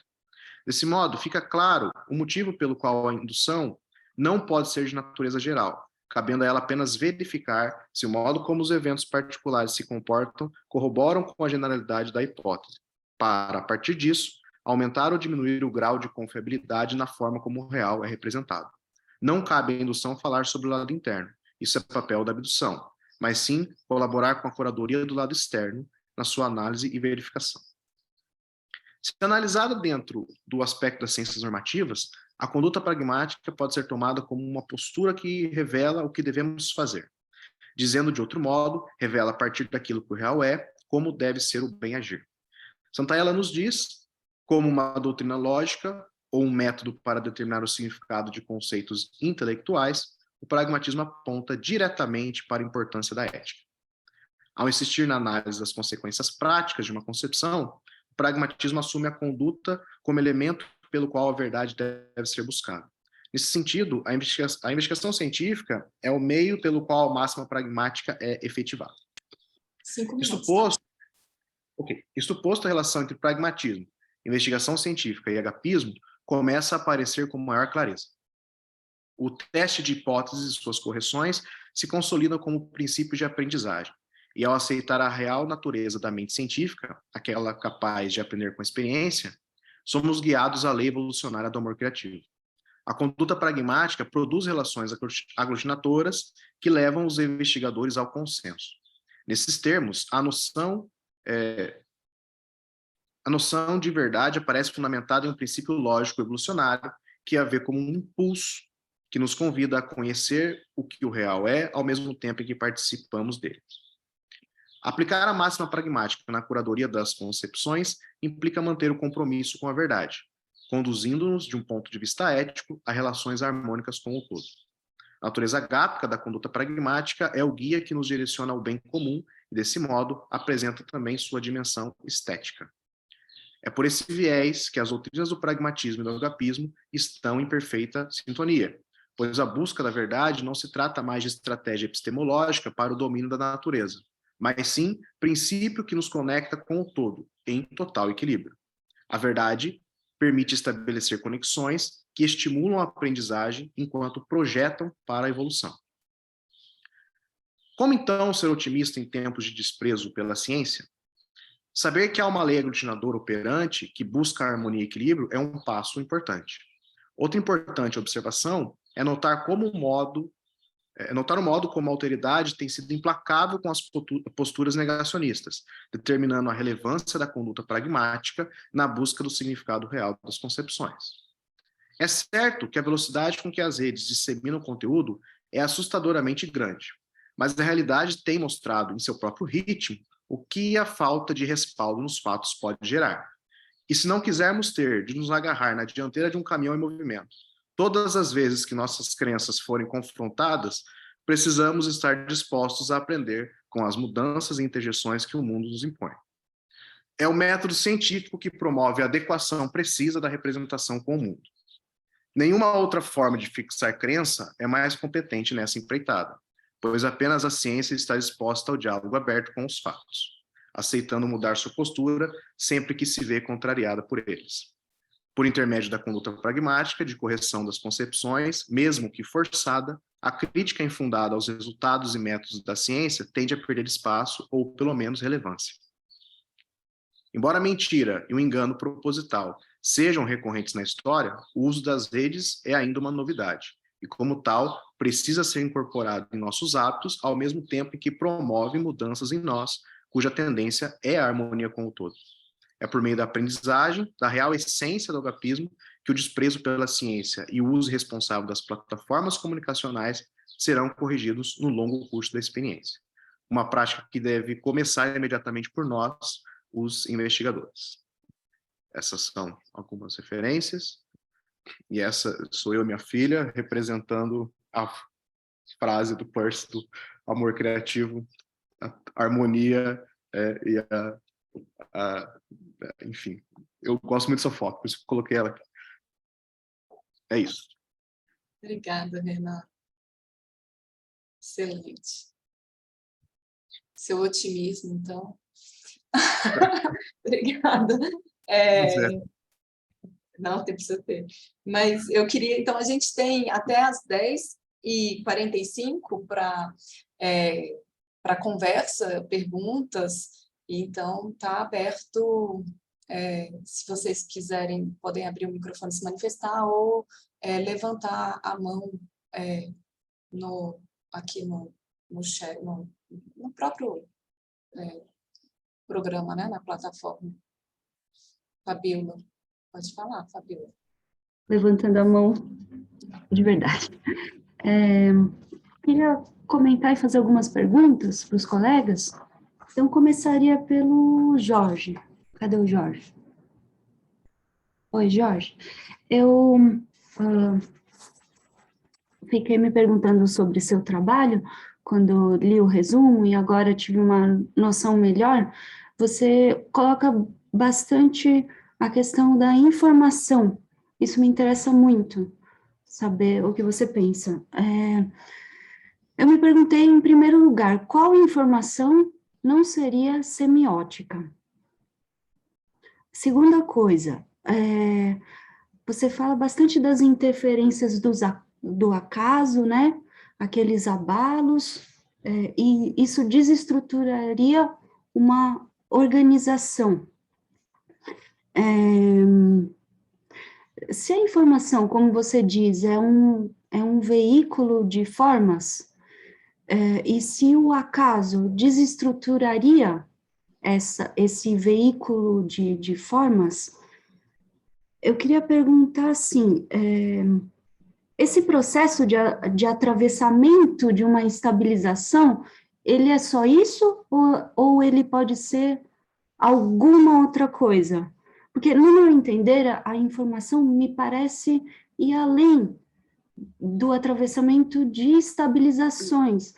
Desse modo, fica claro o motivo pelo qual a indução não pode ser de natureza geral, cabendo a ela apenas verificar se o modo como os eventos particulares se comportam corroboram com a generalidade da hipótese, para, a partir disso, aumentar ou diminuir o grau de confiabilidade na forma como o real é representado. Não cabe à indução falar sobre o lado interno, isso é papel da abdução, mas sim colaborar com a curadoria do lado externo na sua análise e verificação. Se analisada dentro do aspecto das ciências normativas, a conduta pragmática pode ser tomada como uma postura que revela o que devemos fazer. Dizendo de outro modo, revela a partir daquilo que o real é, como deve ser o bem agir. Santaella nos diz, como uma doutrina lógica ou um método para determinar o significado de conceitos intelectuais, o pragmatismo aponta diretamente para a importância da ética. Ao insistir na análise das consequências práticas de uma concepção, o pragmatismo assume a conduta como elemento pelo qual a verdade deve ser buscada. Nesse sentido, a investigação científica é o meio pelo qual a máxima pragmática é efetivada. 5 minutos. Isto posto, a relação entre pragmatismo, investigação científica e agapismo começa a aparecer com maior clareza. O teste de hipóteses e suas correções se consolidam como princípio de aprendizagem, e ao aceitar a real natureza da mente científica, aquela capaz de aprender com experiência, somos guiados à lei evolucionária do amor criativo. A conduta pragmática produz relações aglutinadoras que levam os investigadores ao consenso. Nesses termos, a noção de verdade aparece fundamentada em um princípio lógico evolucionário que a vê como um impulso que nos convida a conhecer o que o real é, ao mesmo tempo em que participamos dele. Aplicar a máxima pragmática na curadoria das concepções implica manter o compromisso com a verdade, conduzindo-nos, de um ponto de vista ético, a relações harmônicas com o todo. A natureza agápica da conduta pragmática é o guia que nos direciona ao bem comum e, desse modo, apresenta também sua dimensão estética. É por esse viés que as doutrinas do pragmatismo e do agapismo estão em perfeita sintonia, pois a busca da verdade não se trata mais de estratégia epistemológica para o domínio da natureza, mas sim princípio que nos conecta com o todo, em total equilíbrio. A verdade permite estabelecer conexões que estimulam a aprendizagem enquanto projetam para a evolução. Como então ser otimista em tempos de desprezo pela ciência? Saber que há uma lei aglutinadora operante que busca harmonia e equilíbrio é um passo importante. Outra importante observação é notar o modo como a alteridade tem sido implacável com as posturas negacionistas, determinando a relevância da conduta pragmática na busca do significado real das concepções. É certo que a velocidade com que as redes disseminam conteúdo é assustadoramente grande, mas a realidade tem mostrado em seu próprio ritmo o que a falta de respaldo nos fatos pode gerar. E se não quisermos ter de nos agarrar na dianteira de um caminhão em movimento, todas as vezes que nossas crenças forem confrontadas, precisamos estar dispostos a aprender com as mudanças e interjeições que o mundo nos impõe. É o método científico que promove a adequação precisa da representação com o mundo. Nenhuma outra forma de fixar crença é mais competente nessa empreitada, pois apenas a ciência está disposta ao diálogo aberto com os fatos, aceitando mudar sua postura sempre que se vê contrariada por eles. Por intermédio da conduta pragmática de correção das concepções, mesmo que forçada, a crítica infundada aos resultados e métodos da ciência tende a perder espaço ou, pelo menos, relevância. Embora a mentira e o engano proposital sejam recorrentes na história, o uso das redes é ainda uma novidade, e, como tal, precisa ser incorporado em nossos hábitos, ao mesmo tempo em que promove mudanças em nós, cuja tendência é a harmonia com o todo. É por meio da aprendizagem, da real essência do agapismo, que o desprezo pela ciência e o uso responsável das plataformas comunicacionais serão corrigidos no longo curso da experiência. Uma prática que deve começar imediatamente por nós, os investigadores. Essas são algumas referências, e essa sou eu, minha filha, representando a frase do Peirce do amor criativo, a harmonia e enfim, eu gosto muito dessa foto, por isso que coloquei ela aqui. É isso. Obrigada, Renan. Excelente. Seu otimismo, então. Obrigada. Não, tem precisa ter. Mas eu queria, então, a gente tem até às 10 10h45 para conversa, perguntas. Então, está aberto. Se vocês quiserem, podem abrir o microfone e se manifestar ou levantar a mão aqui no chat, no próprio programa, né, na plataforma. Fabíola, pode falar, Fabíola. Levantando a mão de verdade. Queria comentar e fazer algumas perguntas para os colegas. Então, começaria pelo Jorge. Cadê o Jorge? Oi, Jorge. Eu fiquei me perguntando sobre seu trabalho, quando li o resumo, e agora tive uma noção melhor. Você coloca bastante a questão da informação. Isso me interessa muito, saber o que você pensa. Eu me perguntei, em primeiro lugar, qual informação não seria semiótica? Segunda coisa, você fala bastante das interferências do acaso, né? Aqueles abalos, e isso desestruturaria uma organização. Se a informação, como você diz, é um veículo de formas, e se o acaso desestruturaria esse veículo de formas, eu queria perguntar assim, esse processo de atravessamento de uma estabilização, ele é só isso ou ele pode ser alguma outra coisa? Porque, no meu entender, a informação me parece ir além do atravessamento de estabilizações.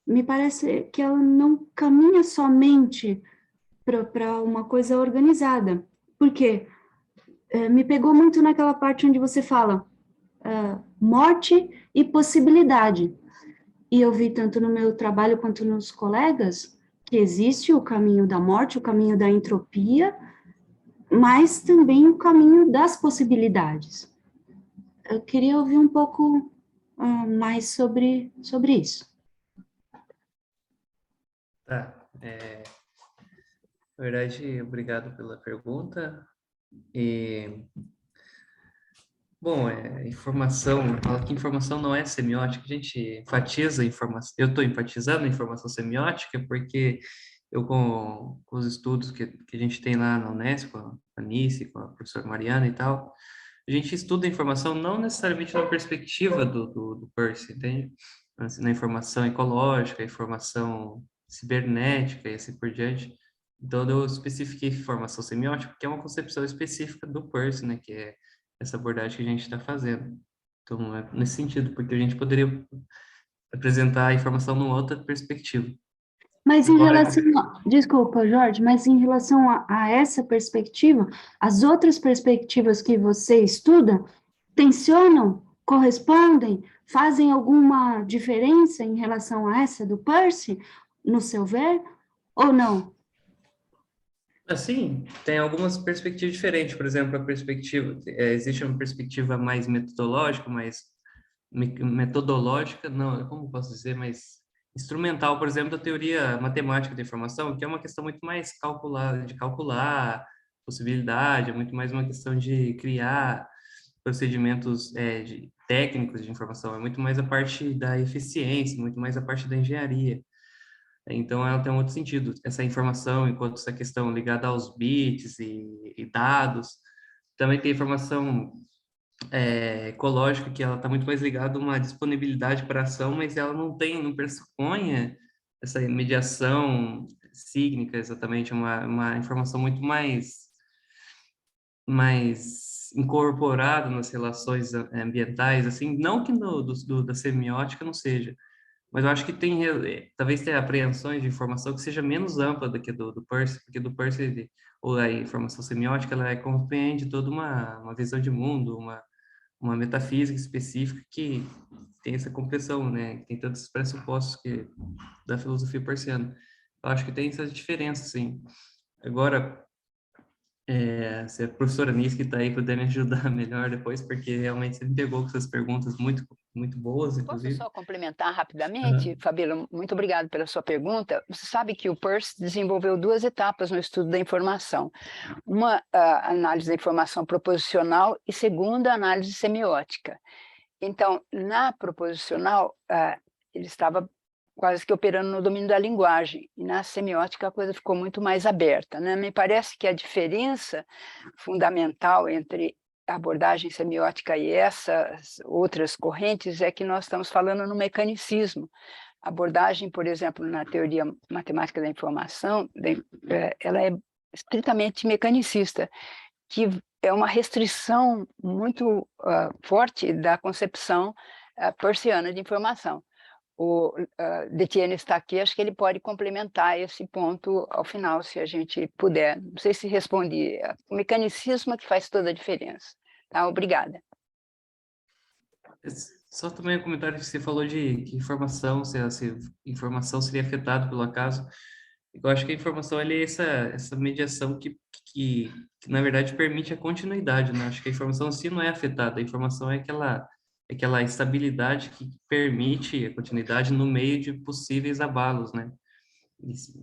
Me parece que ela não caminha somente para uma coisa organizada. Por quê? Me pegou muito naquela parte onde você fala morte e possibilidade. E eu vi tanto no meu trabalho quanto nos colegas que existe o caminho da morte, o caminho da entropia, mas também o caminho das possibilidades. Eu queria ouvir um pouco mais sobre isso. Tá. Na verdade, obrigado pela pergunta. Bom, informação, fala que informação não é semiótica, a gente enfatiza a informação, eu estou enfatizando a informação semiótica porque eu, com os estudos que a gente tem lá na Unesp, com a Nice, com a professora Mariana e tal, a gente estuda a informação não necessariamente na perspectiva do Peirce, entende? Assim, na informação ecológica, informação cibernética e assim por diante. Então, eu especifiquei informação semiótica porque é uma concepção específica do Peirce, né, que é essa abordagem que a gente está fazendo. Então, é nesse sentido, porque a gente poderia apresentar a informação numa outra perspectiva. Mas em Agora, relação, desculpa, Jorge, mas em relação a essa perspectiva, as outras perspectivas que você estuda tensionam, correspondem, fazem alguma diferença em relação a essa do Peirce, no seu ver, ou não? assim, tem algumas perspectivas diferentes. Por exemplo, a perspectiva, existe uma perspectiva mais metodológica, não, como posso dizer, mais instrumental, por exemplo, da teoria matemática da informação, que é uma questão muito mais de calcular possibilidade, é muito mais uma questão de criar procedimentos técnicos de informação, é muito mais a parte da eficiência, muito mais a parte da engenharia. Então, ela tem um outro sentido, essa informação, enquanto essa questão ligada aos bits e dados. Também tem informação ecológica, que ela está muito mais ligada a uma disponibilidade para ação, mas ela não pressupõe essa mediação sígnica, exatamente, uma informação muito mais incorporada nas relações ambientais, assim, não que da semiótica não seja, mas eu acho que talvez tenha apreensões de informação que seja menos ampla do que do Peirce, porque do Peirce, ou a informação semiótica, ela compreende toda uma visão de mundo, uma metafísica específica que tem essa compreensão, né? Tem tantos pressupostos da filosofia peirciana. Eu acho que tem essa diferença, sim. Agora, se a professora Nis que está aí puder me ajudar melhor depois, porque realmente você me pegou com essas perguntas muito muito boas, Posso inclusive. só complementar rapidamente, Fabíola? Muito obrigado pela sua pergunta. Você sabe que o Peirce desenvolveu 2 etapas no estudo da informação. Uma, análise da informação proposicional e segunda, análise semiótica. Então, na proposicional, ele estava quase que operando no domínio da linguagem, e na semiótica a coisa ficou muito mais aberta, né? Me parece que a diferença fundamental entre a abordagem semiótica e essas outras correntes é que nós estamos falando no mecanicismo. A abordagem, por exemplo, na teoria matemática da informação, ela é estritamente mecanicista, que é uma restrição muito forte da concepção peirciana de informação. O Detienne está aqui, acho que ele pode complementar esse ponto ao final, se a gente puder. Não sei se respondi. O mecanicismo é que faz toda a diferença. Tá? Obrigada. Só também um comentário que você falou de que informação, se informação seria afetada pelo acaso. Eu acho que a informação ela é essa mediação que, na verdade, permite a continuidade, né? Acho que a informação em si não é afetada, a informação é aquela estabilidade que permite a continuidade no meio de possíveis abalos, né? Acho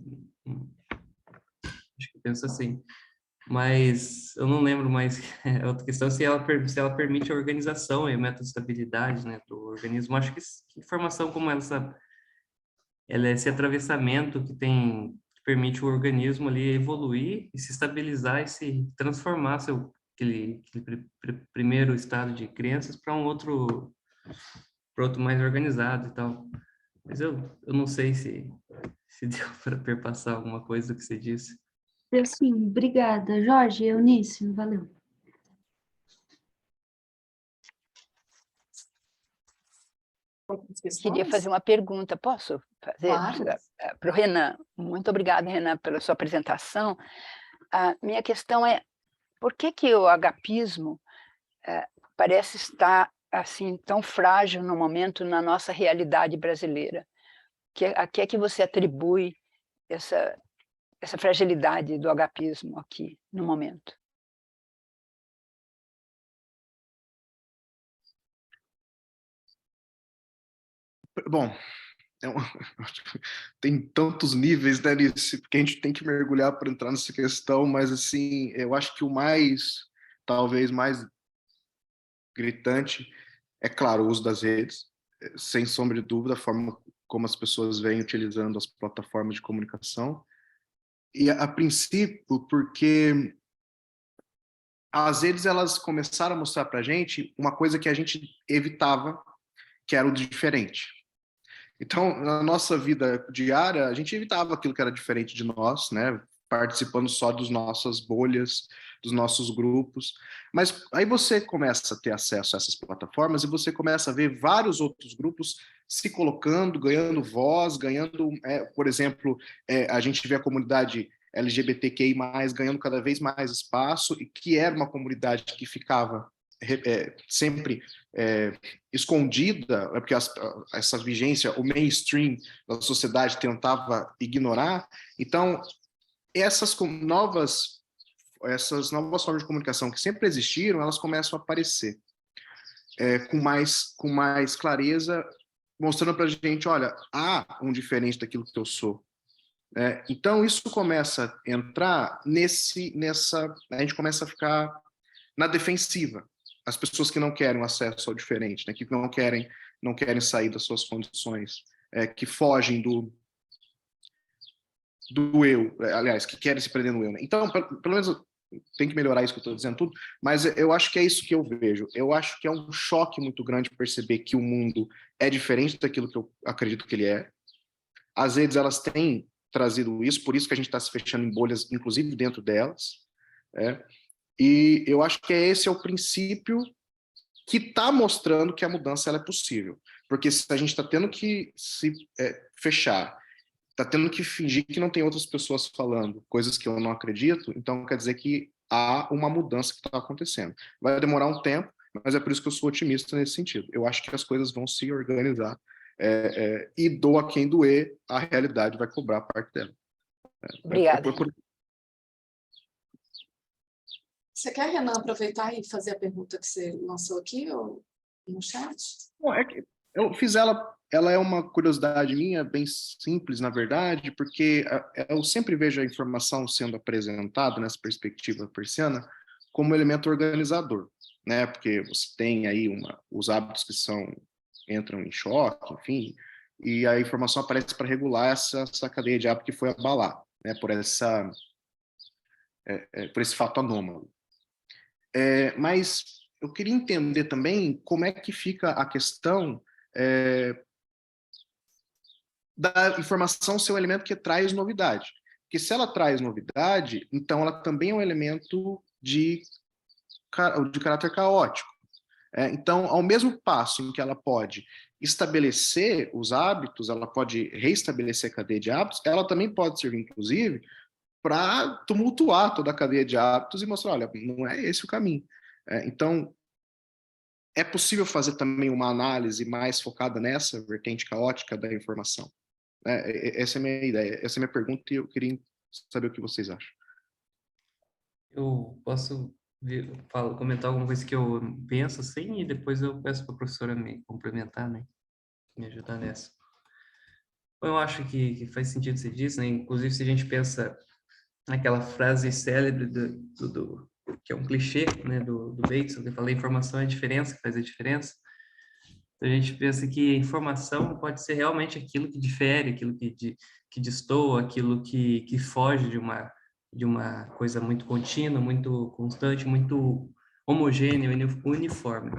que eu penso assim. Mas eu não lembro mais, é outra questão, se ela permite a organização e a metastabilidade, né, do organismo. Acho que informação como ela é esse atravessamento que permite o organismo ali evoluir e se estabilizar e se transformar aquele primeiro estado de crenças para outro mais organizado e tal. Mas eu não sei se deu para perpassar alguma coisa do que você disse. Sim, obrigada. Jorge, Eunice, valeu. Queria fazer uma pergunta, posso fazer? Claro. Para o Renan. Muito obrigada, Renan, pela sua apresentação. A minha questão é, por que o agapismo parece estar assim tão frágil no momento na nossa realidade brasileira? A que é que você atribui essa fragilidade do agapismo aqui no momento? Bom, tem tantos níveis, né, nisso, que a gente tem que mergulhar para entrar nessa questão, mas assim, eu acho que talvez mais gritante, é claro, o uso das redes, sem sombra de dúvida, a forma como as pessoas vêm utilizando as plataformas de comunicação, e a princípio, porque as redes elas começaram a mostrar para a gente uma coisa que a gente evitava, que era o diferente. Então, na nossa vida diária, a gente evitava aquilo que era diferente de nós, né? Participando só das nossas bolhas, dos nossos grupos. Mas aí você começa a ter acesso a essas plataformas e você começa a ver vários outros grupos se colocando, ganhando voz, ganhando, por exemplo, a gente vê a comunidade LGBTQI+, ganhando cada vez mais espaço, e que era uma comunidade que ficava sempre escondida, porque essa vigência, o mainstream da sociedade tentava ignorar. Então, essas novas formas de comunicação que sempre existiram, elas começam a aparecer com mais clareza, mostrando para a gente, olha, há um diferente daquilo que eu sou. Então, isso começa a entrar a gente começa a ficar na defensiva. As pessoas que não querem o acesso ao diferente, né, que não querem sair das suas condições, que fogem do eu, aliás, que querem se prender no eu. Né? Então, pelo menos tem que melhorar isso que eu estou dizendo tudo, mas eu acho que é isso que eu vejo. Eu acho que é um choque muito grande perceber que o mundo é diferente daquilo que eu acredito que ele é. As redes, elas têm trazido isso, por isso que a gente está se fechando em bolhas, inclusive dentro delas. E eu acho que esse é o princípio que está mostrando que a mudança ela é possível. Porque se a gente está tendo que se fechar, está tendo que fingir que não tem outras pessoas falando coisas que eu não acredito, então quer dizer que há uma mudança que está acontecendo. Vai demorar um tempo, mas é por isso que eu sou otimista nesse sentido. Eu acho que as coisas vão se organizar e doa quem doer, a realidade vai cobrar a parte dela. Obrigada. Você quer, Renan, aproveitar e fazer a pergunta que você lançou aqui? Ou no chat? Bom, é que eu fiz ela é uma curiosidade minha, bem simples, na verdade, porque eu sempre vejo a informação sendo apresentada nessa perspectiva persiana como elemento organizador, né? Porque você tem aí os hábitos que entram em choque, enfim, e a informação aparece para regular essa cadeia de hábito que foi abalada, né? Por esse fato anômalo. Mas eu queria entender também como é que fica a questão da informação ser um elemento que traz novidade. Porque se ela traz novidade, então ela também é um elemento de caráter caótico. Então, ao mesmo passo em que ela pode estabelecer os hábitos, ela pode reestabelecer a cadeia de hábitos, ela também pode servir, inclusive, para tumultuar toda a cadeia de hábitos e mostrar, olha, não é esse o caminho. Então, é possível fazer também uma análise mais focada nessa vertente caótica da informação. Essa é a minha ideia, essa é a minha pergunta e eu queria saber o que vocês acham. Eu posso comentar alguma coisa que eu penso, assim, e depois eu peço para a professora me complementar, né? Me ajudar nessa. Eu acho que faz sentido você diz, né? Inclusive, se a gente pensa naquela frase célebre que é um clichê, né, do Bateson, que fala: a informação é a diferença que faz a diferença. Então, a gente pensa que a informação pode ser realmente aquilo que difere, aquilo que destoa, aquilo que foge de uma coisa muito contínua, muito constante, muito homogênea, uniforme.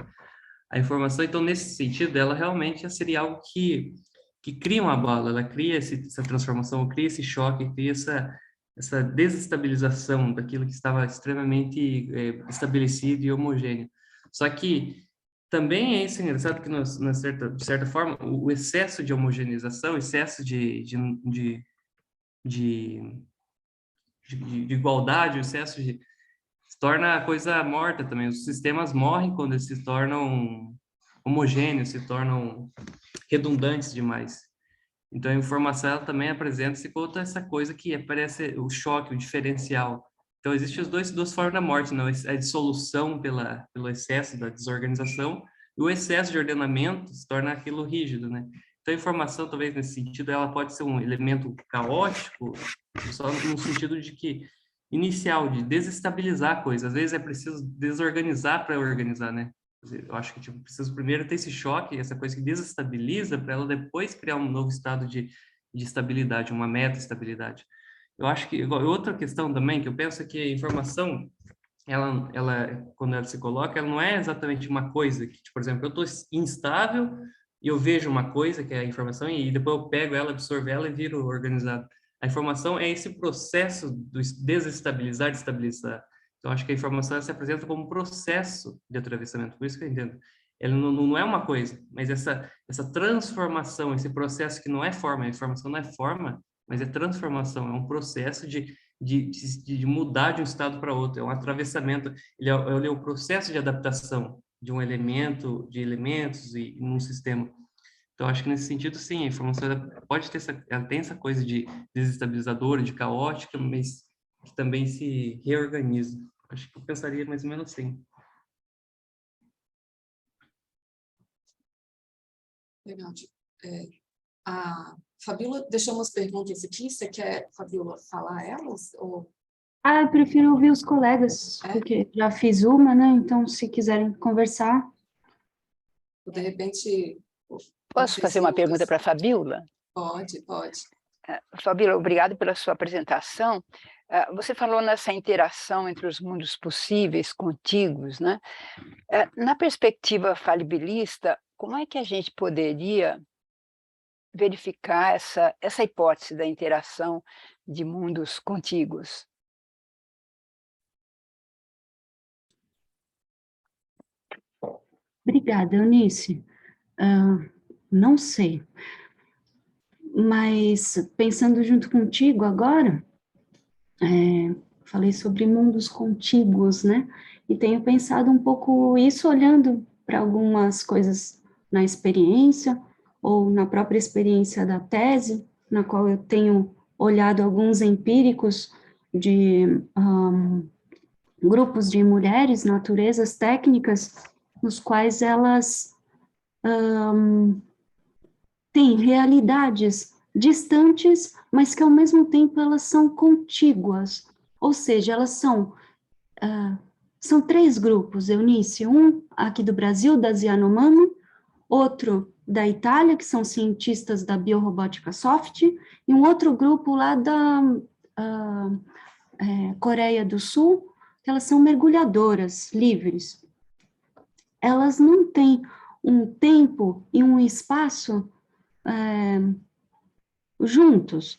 A informação, então, nesse sentido, ela realmente seria algo que cria uma bala, ela cria essa transformação, cria esse choque, cria essa desestabilização daquilo que estava extremamente estabelecido e homogêneo. Só que também é isso engraçado que, de certa forma, o excesso de homogeneização, excesso de igualdade, o excesso se torna a coisa morta também. Os sistemas morrem quando eles se tornam homogêneos, se tornam redundantes demais. Então, a informação ela também apresenta-se com essa coisa que aparece o choque, o diferencial. Então, existem duas formas da morte, não? A dissolução pelo excesso da desorganização e o excesso de ordenamento se torna aquilo rígido, né? Então, a informação, talvez, nesse sentido, ela pode ser um elemento caótico, só no sentido de que inicial, de desestabilizar a coisa. Às vezes é preciso desorganizar para organizar, né? Eu acho que preciso primeiro ter esse choque, essa coisa que desestabiliza, para ela depois criar um novo estado de estabilidade, uma meta-estabilidade. Eu acho que outra questão também que eu penso é que a informação, ela quando ela se coloca, ela não é exatamente uma coisa que, por exemplo, eu estou instável e eu vejo uma coisa que é a informação e depois eu pego ela, absorvo ela e viro organizado. A informação é esse processo do desestabilizar, de estabilizar. Então, acho que a informação se apresenta como um processo de atravessamento, por isso que eu entendo. Ela não é uma coisa, mas essa transformação, esse processo que não é forma, a informação não é forma, mas é transformação, é um processo de mudar de um estado para outro, é um atravessamento, ele é o processo de adaptação de um elemento, de elementos e num sistema. Então, acho que nesse sentido, sim, a informação pode ter ela tem essa coisa de desestabilizadora, de caótica, mas que também se reorganiza. Acho que eu pensaria mais ou menos assim. Legal. A Fabíola deixou umas perguntas aqui. Você quer, Fabíola, falar elas? Ou... Eu prefiro ouvir os colegas, porque já fiz uma, né? Então, se quiserem conversar... De repente... Posso fazer uma pergunta para a Fabíola? Pode. Fabíola, obrigado pela sua apresentação. Você falou nessa interação entre os mundos possíveis, contíguos, né? Na perspectiva falibilista, como é que a gente poderia verificar essa hipótese da interação de mundos contíguos? Obrigada, Eunice. Não sei, mas pensando junto contigo agora, falei sobre mundos contíguos, né? E tenho pensado um pouco isso olhando para algumas coisas na experiência, ou na própria experiência da tese, na qual eu tenho olhado alguns empíricos de grupos de mulheres, naturezas técnicas, nos quais elas têm realidades distantes, mas que ao mesmo tempo elas são contíguas, ou seja, elas são 3 grupos, Eunice, um aqui do Brasil, das Yanomami, outro da Itália, que são cientistas da biorrobótica soft, e um outro grupo lá da Coreia do Sul, que elas são mergulhadoras livres. Elas não têm um tempo e um espaço juntos,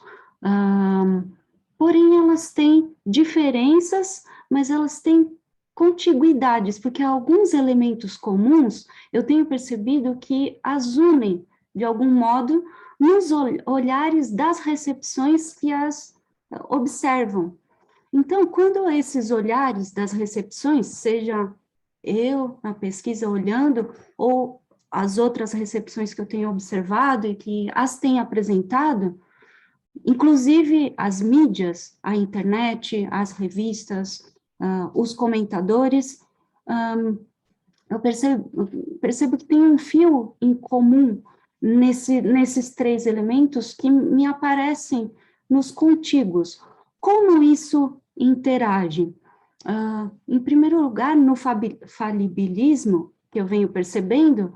porém elas têm diferenças, mas elas têm contiguidades, porque alguns elementos comuns eu tenho percebido que as unem, de algum modo, nos olhares das recepções que as observam. Então, quando esses olhares das recepções, seja eu na pesquisa olhando, ou as outras recepções que eu tenho observado e que as têm apresentado, inclusive as mídias, a internet, as revistas, os comentadores, eu percebo que tem um fio em comum nesses 3 elementos que me aparecem nos contíguos. Como isso interage? Em primeiro lugar, no falibilismo, que eu venho percebendo,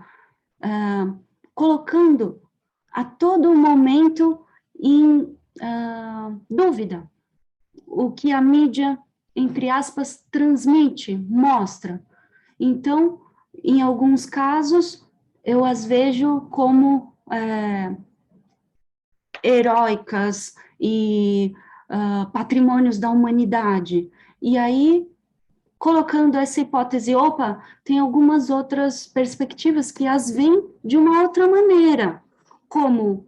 colocando a todo momento em dúvida o que a mídia, entre aspas, transmite, mostra. Então, em alguns casos, eu as vejo como heróicas e patrimônios da humanidade. E aí, colocando essa hipótese, opa, tem algumas outras perspectivas que as veem de uma outra maneira, como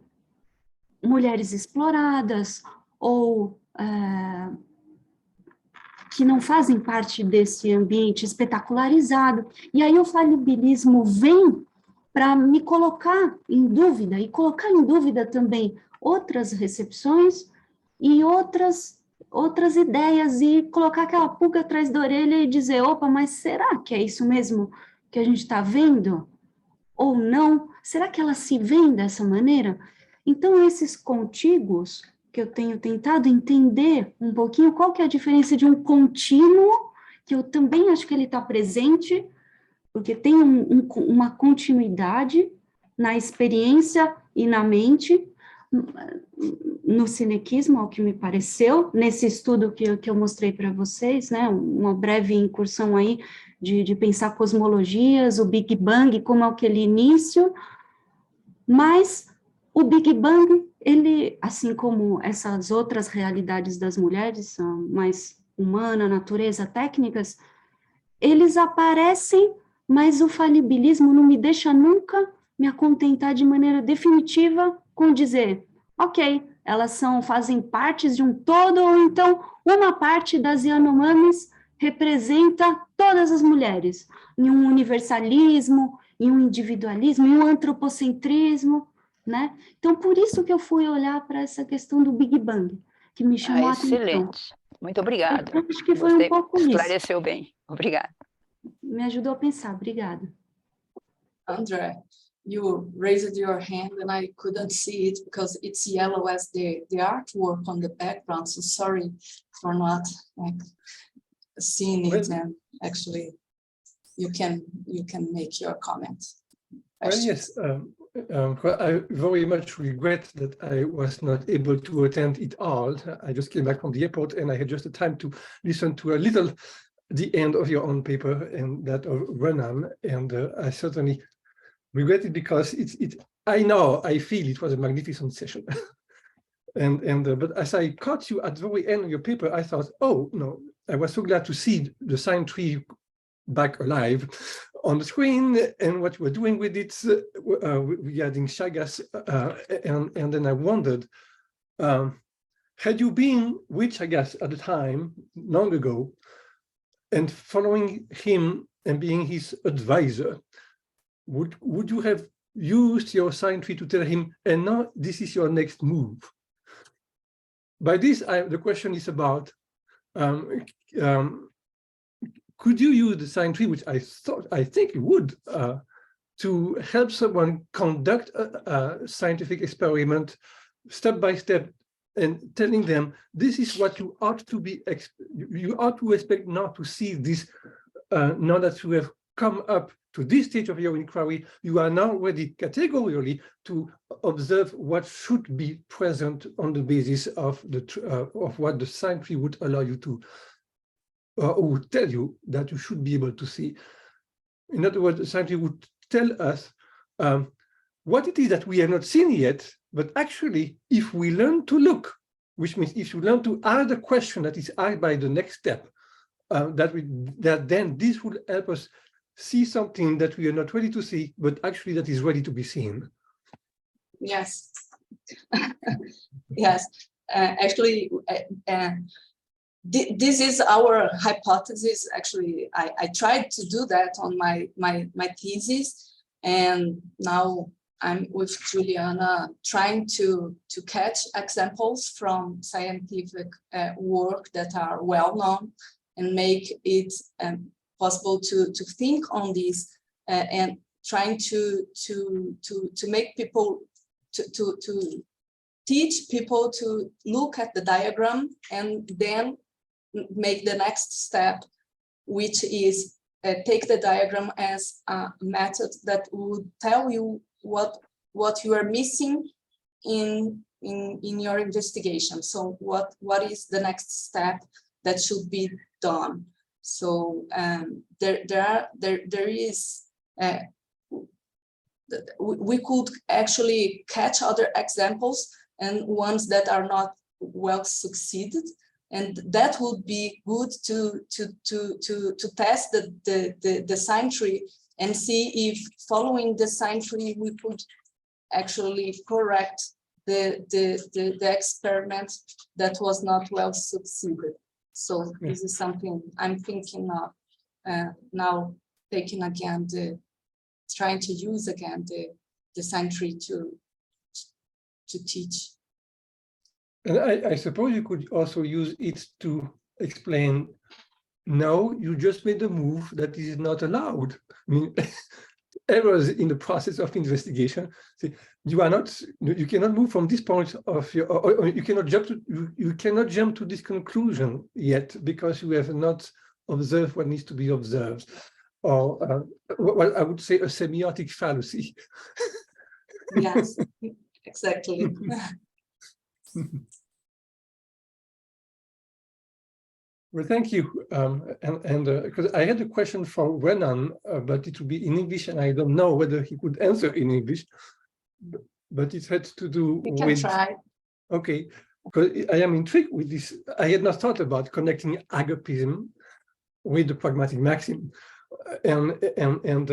mulheres exploradas, ou que não fazem parte desse ambiente espetacularizado. E aí o falibilismo vem para me colocar em dúvida, e colocar em dúvida também outras recepções e outras ideias, e colocar aquela pulga atrás da orelha e dizer, opa, mas será que é isso mesmo que a gente está vendo? Ou não? Será que elas se veem dessa maneira? Então, esses contíguos que eu tenho tentado entender um pouquinho, qual que é a diferença de um contínuo, que eu também acho que ele está presente, porque tem uma continuidade na experiência e na mente, no cinequismo, ao que me pareceu, nesse estudo que eu mostrei para vocês, né, uma breve incursão aí de pensar cosmologias, o Big Bang, como é aquele início, mas o Big Bang, ele, assim como essas outras realidades das mulheres, mais humana, natureza, técnicas, eles aparecem, mas o falibilismo não me deixa nunca me acontentar de maneira definitiva com dizer, ok, elas fazem parte de um todo, ou então uma parte das Yanomamis representa todas as mulheres, em um universalismo, em um individualismo, em um antropocentrismo, né? Então, por isso que eu fui olhar para essa questão do Big Bang, que me chamou a atenção. Excelente. Muito obrigada. Eu acho que foi um pouco isso. Esclareceu bem. Obrigada. Me ajudou a pensar. Obrigada. André, you raised your hand and I couldn't see it because it's yellow as the artwork on the background. So sorry for not seeing it. And actually, you can make your comment. Well, yes. I very much regret that I was not able to attend it all. I just came back from the airport and I had just the time to listen to a little the end of your own paper and that of Renan, and I certainly regret it because I feel it was a magnificent session. But as I caught you at the very end of your paper, I thought, oh no, I was so glad to see the sign tree back alive on the screen and what you were doing with it regarding Chagas, and then I wondered, had you been with Chagas at the time, long ago, and following him and being his advisor, would you have used your sign tree to tell him, and now this is your next move? By this, the question is about, could you use the sign tree, which I think you would, to help someone conduct a scientific experiment step by step, and telling them this is what you ought to be, you ought to expect not to see this. Now that you have come up to this stage of your inquiry, you are now ready categorically to observe what should be present on the basis of what the science tree would allow you to, or would tell you that you should be able to see. In other words, the science tree would tell us what it is that we have not seen yet, but actually, if we learn to look, which means if you learn to ask the question that is asked by the next step, then this will help us see something that we are not ready to see, but actually that is ready to be seen. Yes. Yes. Actually, this is our hypothesis. Actually, I tried to do that on my thesis, and now I'm with Juliana trying to catch examples from scientific work that are well known and make it possible to think on this and trying to make people to teach people to look at the diagram and then make the next step, which is take the diagram as a method that would tell you what you are missing in your investigation. So what is the next step that should be done? So we could actually catch other examples and ones that are not well succeeded, and that would be good to test the sign tree and see if following the sign tree we could actually correct the experiment that was not well succeeded. So this is something I'm thinking of now, taking again trying to use again the sign tree to teach. And I suppose you could also use it to explain, no, you just made a move that is not allowed. I mean, errors in the process of investigation. See, you cannot move from this point of your, or you cannot jump to this conclusion yet because you have not observed what needs to be observed. Or well, I would say a semiotic fallacy. Yes, exactly. Well, thank you. Because I had a question from Renan, but it will be in English, and I don't know whether he could answer in English. But it had to do We can with. try. Okay, because I am intrigued with this. I had not thought about connecting agapism with the pragmatic maxim, and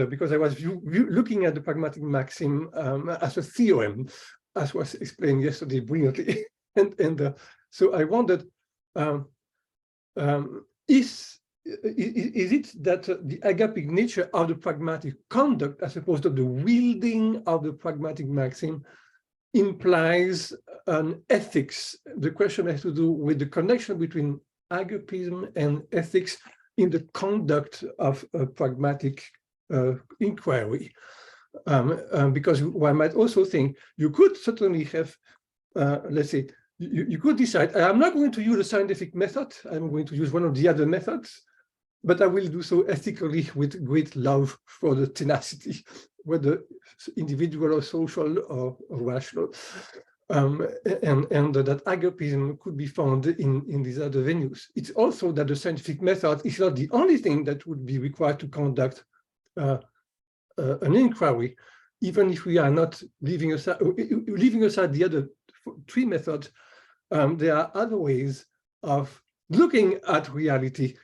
because I was looking at the pragmatic maxim as a theorem, as was explained yesterday brilliantly, and so I wondered. Is it that the agapic nature of the pragmatic conduct, as opposed to the wielding of the pragmatic maxim, implies an ethics? The question has to do with the connection between agapism and ethics in the conduct of a pragmatic inquiry. Because one might also think you could certainly have, let's say, you could decide, I'm not going to use a scientific method, I'm going to use one of the other methods, but I will do so ethically with great love for the tenacity, whether individual or social or rational. And that agapism could be found in these other venues. It's also that the scientific method is not the only thing that would be required to conduct an inquiry, even if we are not leaving aside the other three methods. There are other ways of looking at reality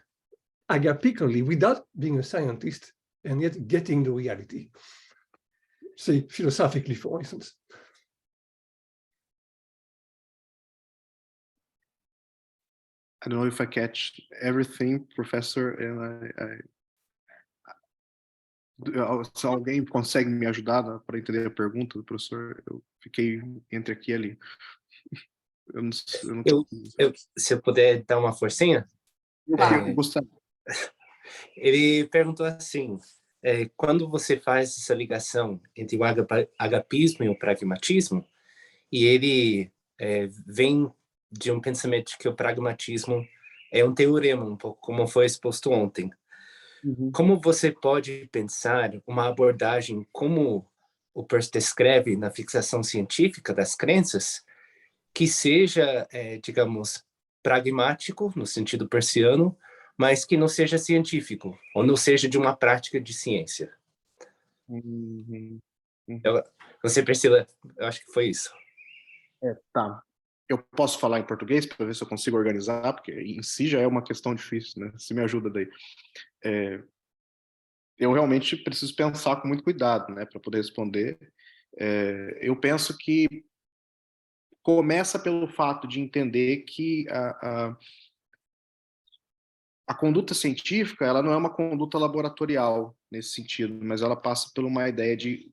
agapically without being a scientist and yet getting the reality. Say, philosophically, for instance. I don't know if I catch everything, Professor, and se alguém consegue me ajudar para entender a pergunta do professor, eu fiquei entre aqui e ali. Se eu puder dar uma forcinha? Eu gostaria. Ele perguntou assim, quando você faz essa ligação entre o agapismo e o pragmatismo, e ele vem de um pensamento de que o pragmatismo é um teorema, um pouco como foi exposto ontem. Como você pode pensar uma abordagem como o Peirce descreve na fixação científica das crenças, que seja, digamos, pragmático, no sentido peirciano, mas que não seja científico, ou não seja de uma prática de ciência? Você, Priscila, eu acho que foi isso. Tá. Eu posso falar em português para ver se eu consigo organizar, porque em si já é uma questão difícil, né? Se me ajuda daí. Eu realmente preciso pensar com muito cuidado, né, para poder responder. Eu penso que começa pelo fato de entender que a conduta científica, ela não é uma conduta laboratorial nesse sentido, mas ela passa por uma ideia de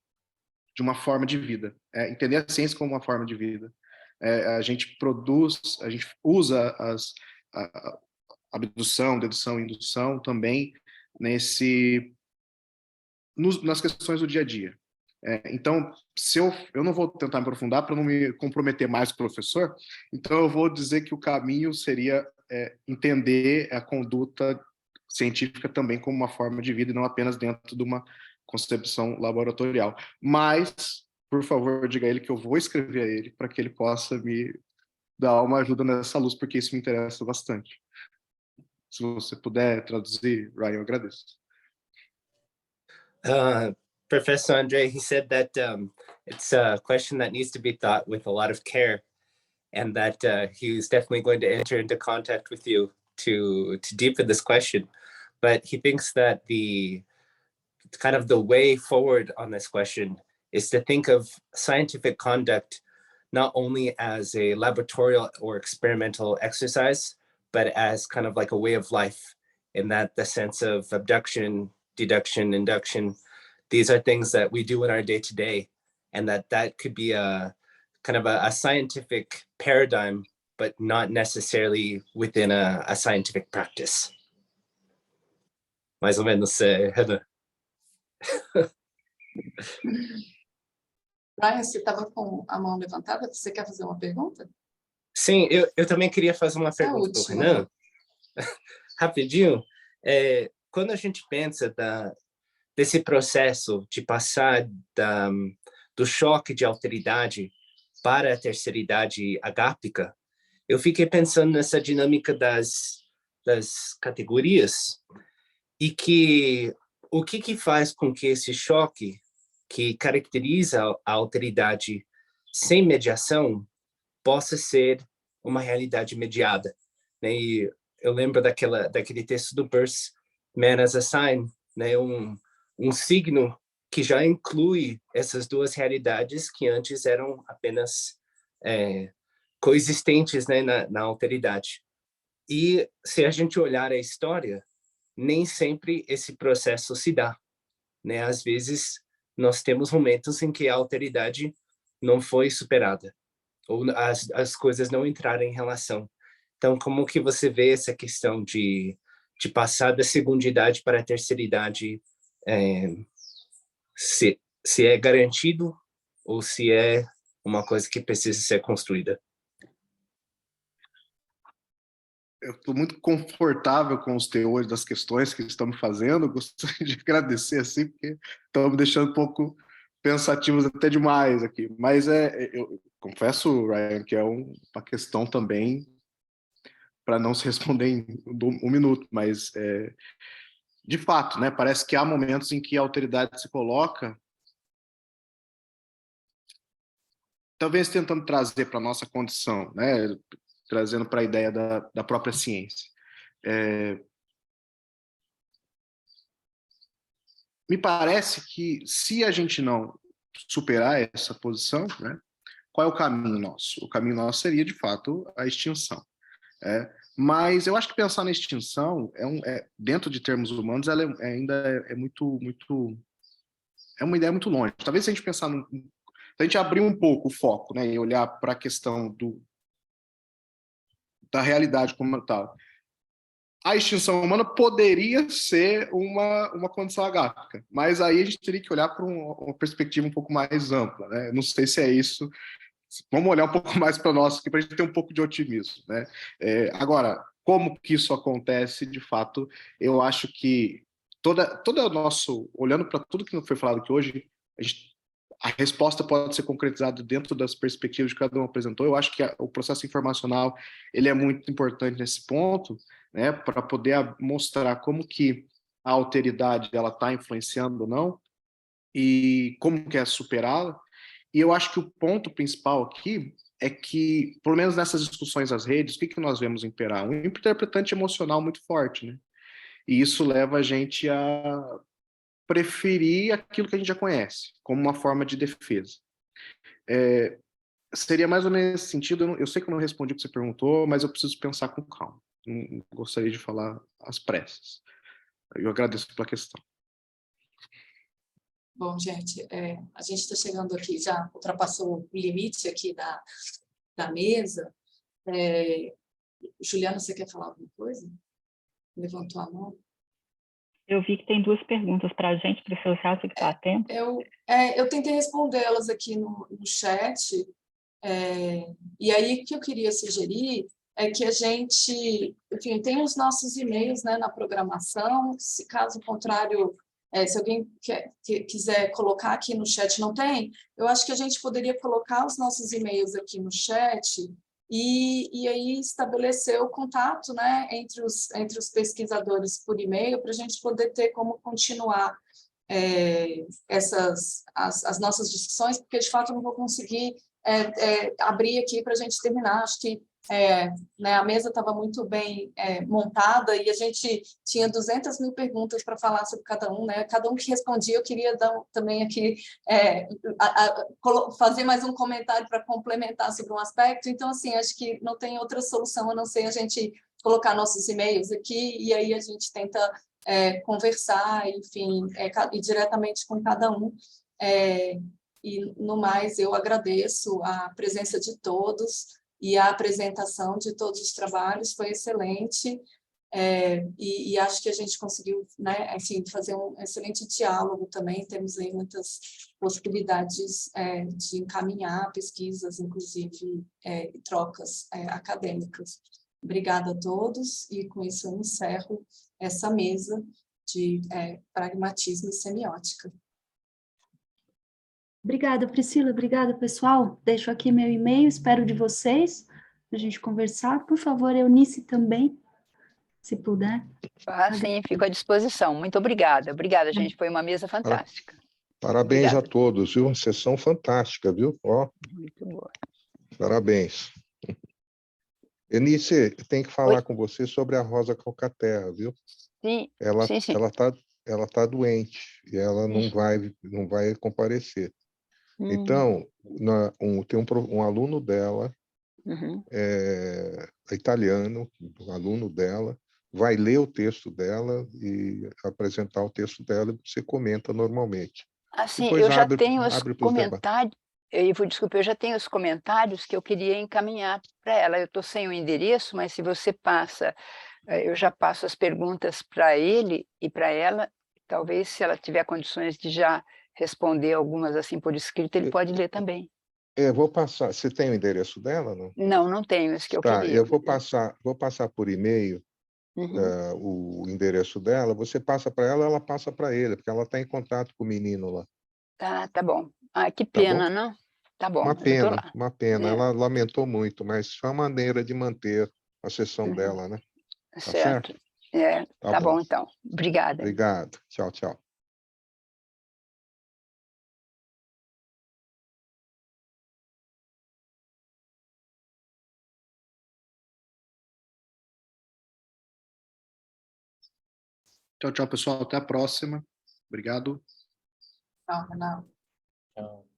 uma forma de vida. Entender a ciência como uma forma de vida. A gente produz, a gente usa a abdução, dedução e indução também nas questões do dia a dia. Então, se eu não vou tentar me aprofundar para não me comprometer mais com o professor, então eu vou dizer que o caminho seria entender a conduta científica também como uma forma de vida e não apenas dentro de uma concepção laboratorial. Mas, por favor, diga a ele que eu vou escrever a ele para que ele possa me dar uma ajuda nessa luz, porque isso me interessa bastante. Se você puder traduzir, Ryan, eu agradeço. Professor Andre, he said that it's a question that needs to be thought with a lot of care, and that he's definitely going to enter into contact with you to deepen this question. But he thinks that the way forward on this question is to think of scientific conduct not only as a laboratorial or experimental exercise, but as kind of like a way of life, in that the sense of abduction, deduction, induction, these are things that we do in our day-to-day, and that could be a kind of a scientific paradigm, but not necessarily within a scientific practice. Mais ou menos, Heather. Ryan, você estava com a mão levantada? Você quer fazer uma pergunta? Sim, eu também queria fazer uma pergunta para o Renan. Rapidinho. Quando a gente pensa desse processo de passar do choque de alteridade para a terceiridade agápica, eu fiquei pensando nessa dinâmica das categorias, e que o que faz com que esse choque que caracteriza a alteridade sem mediação possa ser uma realidade mediada, né? E eu lembro daquele texto do Peirce, Man as a Sign, né? Um signo que já inclui essas duas realidades que antes eram apenas coexistentes, né, na alteridade. E se a gente olhar a história, nem sempre esse processo se dá, né? Às vezes nós temos momentos em que a alteridade não foi superada, ou as coisas não entraram em relação. Então, como que você vê essa questão de passar da segundidade para a terceiridade, se é garantido ou se é uma coisa que precisa ser construída? Eu estou muito confortável com os teores das questões que estamos fazendo. Gostaria de agradecer, assim, porque estão me deixando um pouco pensativos até demais aqui. Mas eu confesso, Ryan, que é uma questão também para não se responder em um minuto, mas de fato, né, parece que há momentos em que a autoridade se coloca, talvez tentando trazer para a nossa condição, né, trazendo para a ideia da própria ciência. Me parece que se a gente não superar essa posição, né, qual é o caminho nosso? O caminho nosso seria, de fato, a extinção. Mas eu acho que pensar na extinção, dentro de termos humanos, ela ainda é muito, muito... É uma ideia muito longe. Talvez se a gente pensar... Se a gente abrir um pouco o foco, né, e olhar para a questão da realidade como tal, a extinção humana poderia ser uma condição agáfica, mas aí a gente teria que olhar para uma perspectiva um pouco mais ampla, né? Não sei se é isso. Vamos olhar um pouco mais para nós aqui, para a gente ter um pouco de otimismo, né? Agora, como que isso acontece, de fato, eu acho que toda nosso, olhando para tudo que foi falado aqui hoje, a resposta pode ser concretizada dentro das perspectivas que cada um apresentou. Eu acho que o processo informacional ele é muito importante nesse ponto, né, para poder mostrar como que a alteridade ela está influenciando ou não e como que é superá-la. E eu acho que o ponto principal aqui é que, pelo menos nessas discussões das redes, o que nós vemos imperar? Um interpretante emocional muito forte, né? E isso leva a gente a preferir aquilo que a gente já conhece, como uma forma de defesa. Seria mais ou menos nesse sentido, eu sei que eu não respondi o que você perguntou, mas eu preciso pensar com calma. Não gostaria de falar às pressas. Eu agradeço pela questão. Bom, gente, a gente está chegando aqui, já ultrapassou o limite aqui da mesa. Juliana, você quer falar alguma coisa? Levantou a mão. Eu vi que tem 2 perguntas para a gente, para o seu chat que está atento. Eu tentei respondê-las aqui no chat, e aí o que eu queria sugerir é que a gente, enfim, tem os nossos e-mails, né, na programação, se caso contrário, se alguém quiser colocar aqui no chat, não tem, eu acho que a gente poderia colocar os nossos e-mails aqui no chat e aí estabelecer o contato, né, entre os pesquisadores por e-mail, para a gente poder ter como continuar as nossas discussões, porque de fato eu não vou conseguir abrir aqui para a gente terminar. Acho que né, a mesa estava muito bem montada e a gente tinha 200 mil perguntas para falar sobre cada um, né? Cada um que respondia, eu queria dar também aqui fazer mais um comentário para complementar sobre um aspecto. Então, assim, acho que não tem outra solução a não ser a gente colocar nossos e-mails aqui e aí a gente tenta conversar, enfim, e diretamente com cada um. E, no mais, eu agradeço a presença de todos e a apresentação de todos os trabalhos, foi excelente, e acho que a gente conseguiu, né, assim, fazer um excelente diálogo também, temos aí muitas possibilidades de encaminhar pesquisas, inclusive trocas acadêmicas. Obrigada a todos, e com isso eu encerro essa mesa de pragmatismo e semiótica. Obrigada, Priscila. Obrigada, pessoal. Deixo aqui meu e-mail, espero de vocês, para a gente conversar. Por favor, Eunice também, se puder. Sim, fico à disposição. Muito obrigada. Obrigada, gente. Foi uma mesa fantástica. Parabéns Obrigada. a todos, viu? Sessão fantástica, viu? Muito boa. Parabéns. Eunice, tem que falar com você sobre a Rosa Calcaterra, viu? Sim, sim. Ela tá doente e ela não vai comparecer. Então, tem um aluno dela, italiano, um aluno dela, vai ler o texto dela e apresentar o texto dela e você comenta normalmente. Assim, depois eu já tenho os abre comentários, desculpa, eu já tenho os comentários que eu queria encaminhar para ela. Eu estou sem o endereço, mas se você passa, eu já passo as perguntas para ele e para ela, talvez se ela tiver condições de já responder algumas assim por escrito, ele pode ler também. Vou passar. Você tem o endereço dela, não? Não tenho, esse que eu queria. Eu vou passar por e-mail o endereço dela, você passa para ela, ela passa para ele, porque ela está em contato com o menino lá. Tá bom. Que pena, não? Tá bom, Uma pena. Ela lamentou muito, mas foi uma maneira de manter a sessão dela, né? Tá certo? Tá bom, então. Obrigada. Obrigado. Tchau, tchau. Tchau, tchau, pessoal. Até a próxima. Obrigado. Tchau, Renato. Tchau.